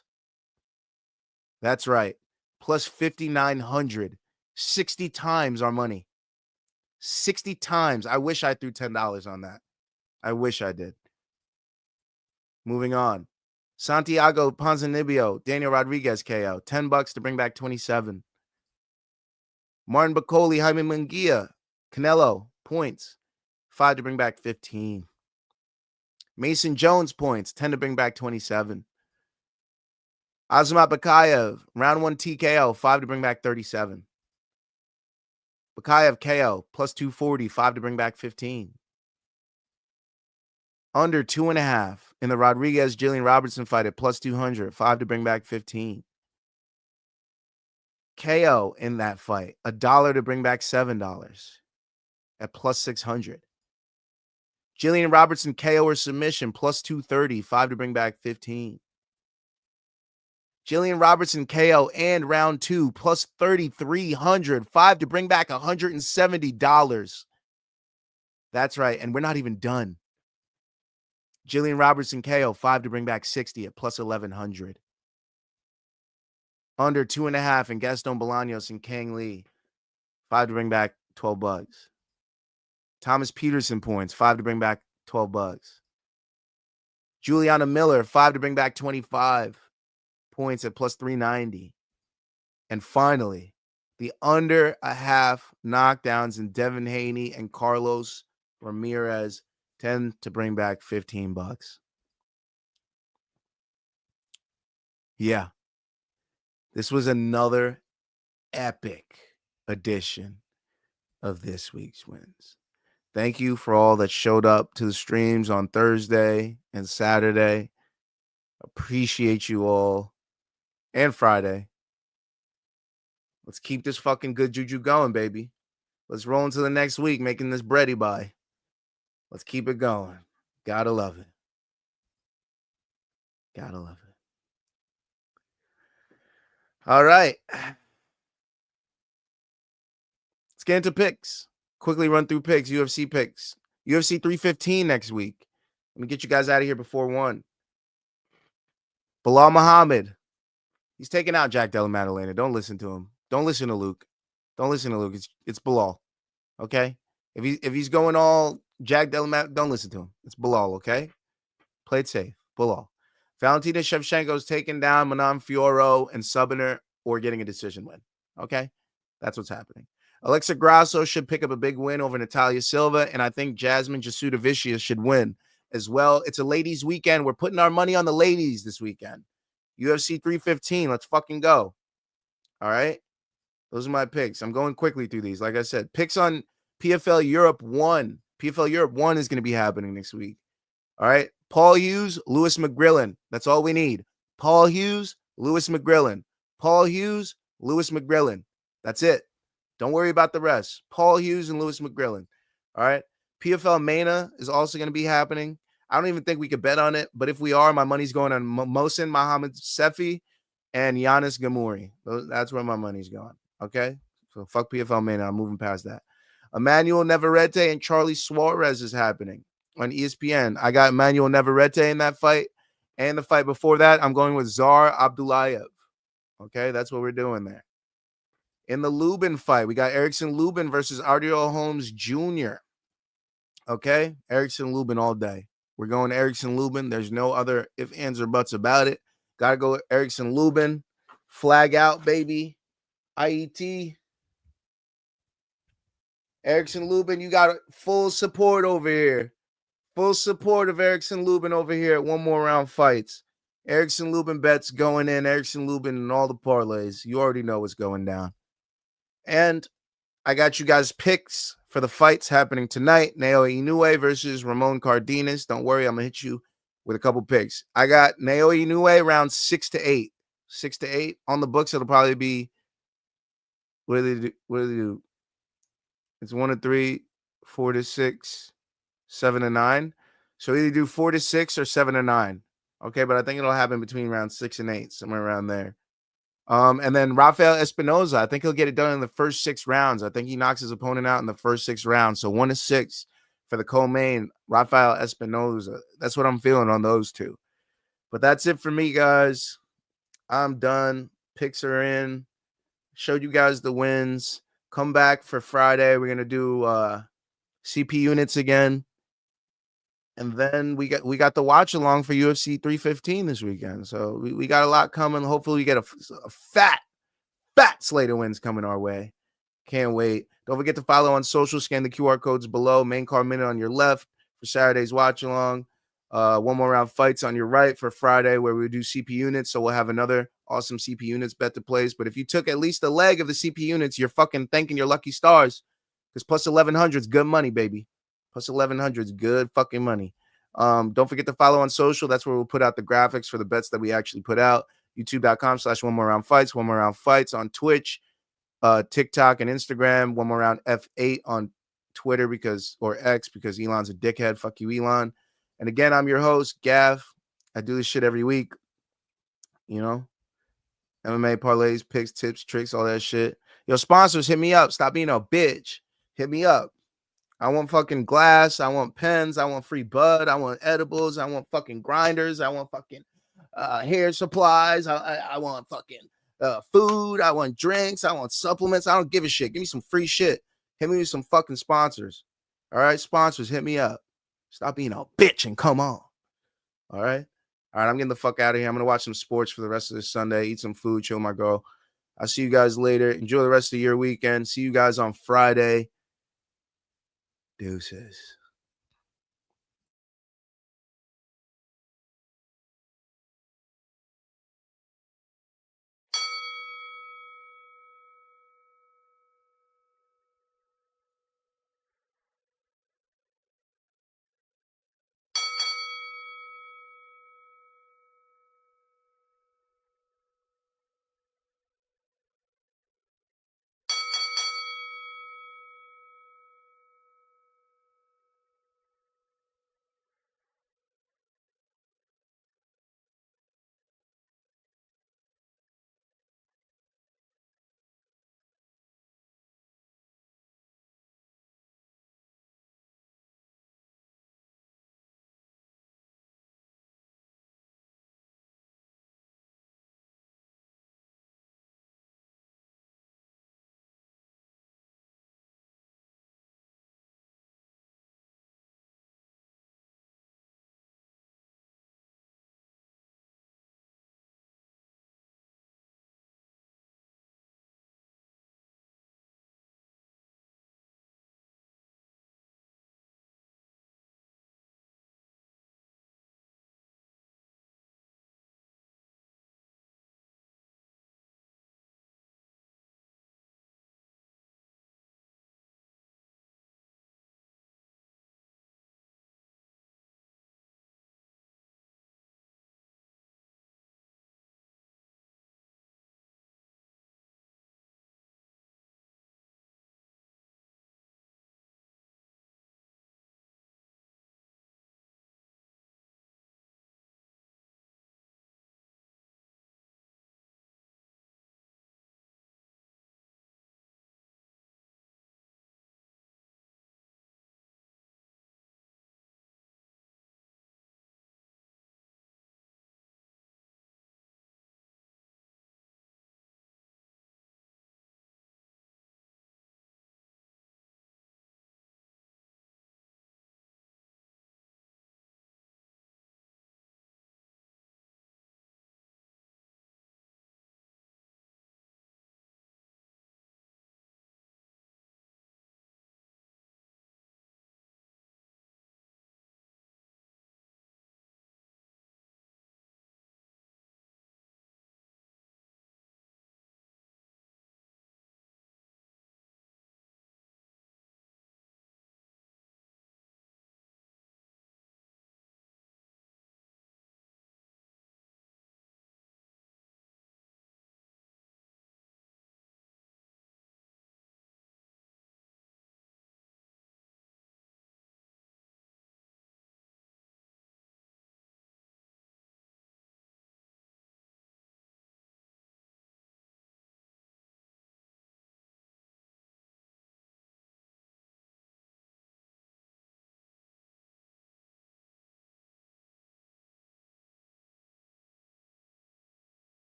[SPEAKER 1] That's right. Plus 5,900. 60 times our money. 60 times. I wish I threw $10 on that. I wish I did. Moving on. Santiago Ponzinibbio, Daniel Rodriguez KO, $10 to bring back 27. Martin Bacoli, Jaime Munguia, Canelo, points. 5 to bring back 15. Mason Jones points, 10 to bring back 27. Azamat Bakayev, round 1 TKO, 5 to bring back 37. Bakayev KO, plus 240, 5 to bring back 15. Under 2.5 in the Rodriguez-Jillian Robertson fight at plus 200, 5 to bring back 15. KO in that fight, $1 to bring back $7 at plus 600. Jillian Robertson KO or submission, plus 230, 5 to bring back 15. Jillian Robertson KO and round 2, plus 3,300, 5 to bring back $170. That's right, and we're not even done. Jillian Robertson KO, 5 to bring back 60 at plus 1,100. Under 2.5 in Gaston Bolaños and Kang Lee, 5 to bring back $12. Thomas Peterson points, 5 to bring back $12. Juliana Miller, 5 to bring back 25 points at plus 390. And finally, the under a half knockdowns in Devin Haney and Carlos Ramirez, 10 to bring back $15. Yeah. This was another epic edition of this week's wins. Thank you for all that showed up to the streams on Thursday and Saturday. Appreciate you all. And Friday. Let's keep this fucking good juju going, baby. Let's roll into the next week making this bready buy. Let's keep it going. Gotta love it. Gotta love it. All right. Let's get into picks. Quickly run through picks, UFC picks. UFC 315 next week. Let me get you guys out of here before 1. Bilal Muhammad. He's taking out Jack Della Maddalena. Don't listen to him. Don't listen to Luke. Don't listen to Luke. It's Bilal. Okay? If he's going all Jack Della Maddalena, don't listen to him. It's Bilal, okay? Play it safe. Bilal. Valentina Shevchenko's taking down Manon Fiorot and Subiner or getting a decision win. Okay? That's what's happening. Alexa Grasso should pick up a big win over Natalia Silva, and I think Jasmine Jasudavicius should win as well. It's a ladies' weekend. We're putting our money on the ladies this weekend. UFC 315. Let's fucking go. All right? Those are my picks. I'm going quickly through these. Like I said, picks on PFL Europe 1. PFL Europe 1 is going to be happening next week. All right? Paul Hughes, Lewis McGrillen. That's all we need. Paul Hughes, Lewis McGrillen. Paul Hughes, Lewis McGrillen. That's it. Don't worry about the rest. Paul Hughes and Lewis McGrillen. All right? PFL MENA is also going to be happening. I don't even think we could bet on it, but if we are, my money's going on Mohsen Mohamed Sefi and Giannis Gamouri. That's where my money's going. Okay? So fuck PFL MENA. I'm moving past that. Emmanuel Navarette and Charly Suarez is happening on ESPN. I got Emmanuel Navarette in that fight. And the fight before that, I'm going with Zar Abdullayev. Okay? That's what we're doing there. In the Lubin fight, we got Erickson Lubin versus Ardreal Holmes Jr. Okay? Erickson Lubin all day. We're going Erickson Lubin. There's no other ifs, ands, or buts about it. Got to go Erickson Lubin. Flag out, baby. IET. Erickson Lubin, you got full support over here. Full support of Erickson Lubin over here at One More Round Fights. Erickson Lubin bets going in. Erickson Lubin and all the parlays. You already know what's going down. And I got you guys picks for the fights happening tonight. Naoya Inoue versus Ramon Cardenas. Don't worry, I'm going to hit you with a couple picks. I got Naoya Inoue around 6 to 8. 6 to 8. On the books, it'll probably be, what do they do? It's 1 to 3, 4 to 6, 7 to 9. So either do 4 to 6 or 7 to 9. Okay, but I think it'll happen between round 6 and 8, somewhere around there. And then Rafael Espinoza, I think he'll get it done in the first 6 rounds. I think he knocks his opponent out in the first 6 rounds. So 1 to 6 for the co-main, Rafael Espinoza. That's what I'm feeling on those two. But that's it for me, guys. I'm done. Picks are in. Showed you guys the wins. Come back for Friday. We're gonna do CP units again. And then we got the watch along for UFC 315 this weekend. So we got a lot coming. Hopefully we get a fat slate of wins coming our way. Can't wait. Don't forget to follow on social. Scan the QR codes below. Main card minute on your left for Saturday's watch along. One More Round Fights on your right for Friday, where we do CP units. So we'll have another awesome CP units bet to place. But if you took at least a leg of the CP units, you're fucking thanking your lucky stars, because plus 1100 is good money, baby. Plus 1100 is good fucking money. Don't forget to follow on social. That's where we'll put out the graphics for the bets that we actually put out. YouTube.com/One More Round Fights. One More Round Fights on Twitch, TikTok, and Instagram. One More Round F8 on Twitter or X, because Elon's a dickhead. Fuck you, Elon. And again, I'm your host, Gav. I do this shit every week. You know, MMA parlays, picks, tips, tricks, all that shit. Yo, sponsors, hit me up. Stop being a bitch. Hit me up. I want fucking glass. I want pens. I want free bud. I want edibles. I want fucking grinders. I want fucking hair supplies. I want fucking food. I want drinks. I want supplements. I don't give a shit. Give me some free shit. Hit me with some fucking sponsors. All right, sponsors, hit me up. Stop being a bitch and come on. All right? All right, I'm getting the fuck out of here. I'm going to watch some sports for the rest of this Sunday, eat some food, chill my girl. I'll see you guys later. Enjoy the rest of your weekend. See you guys on Friday. Deuces.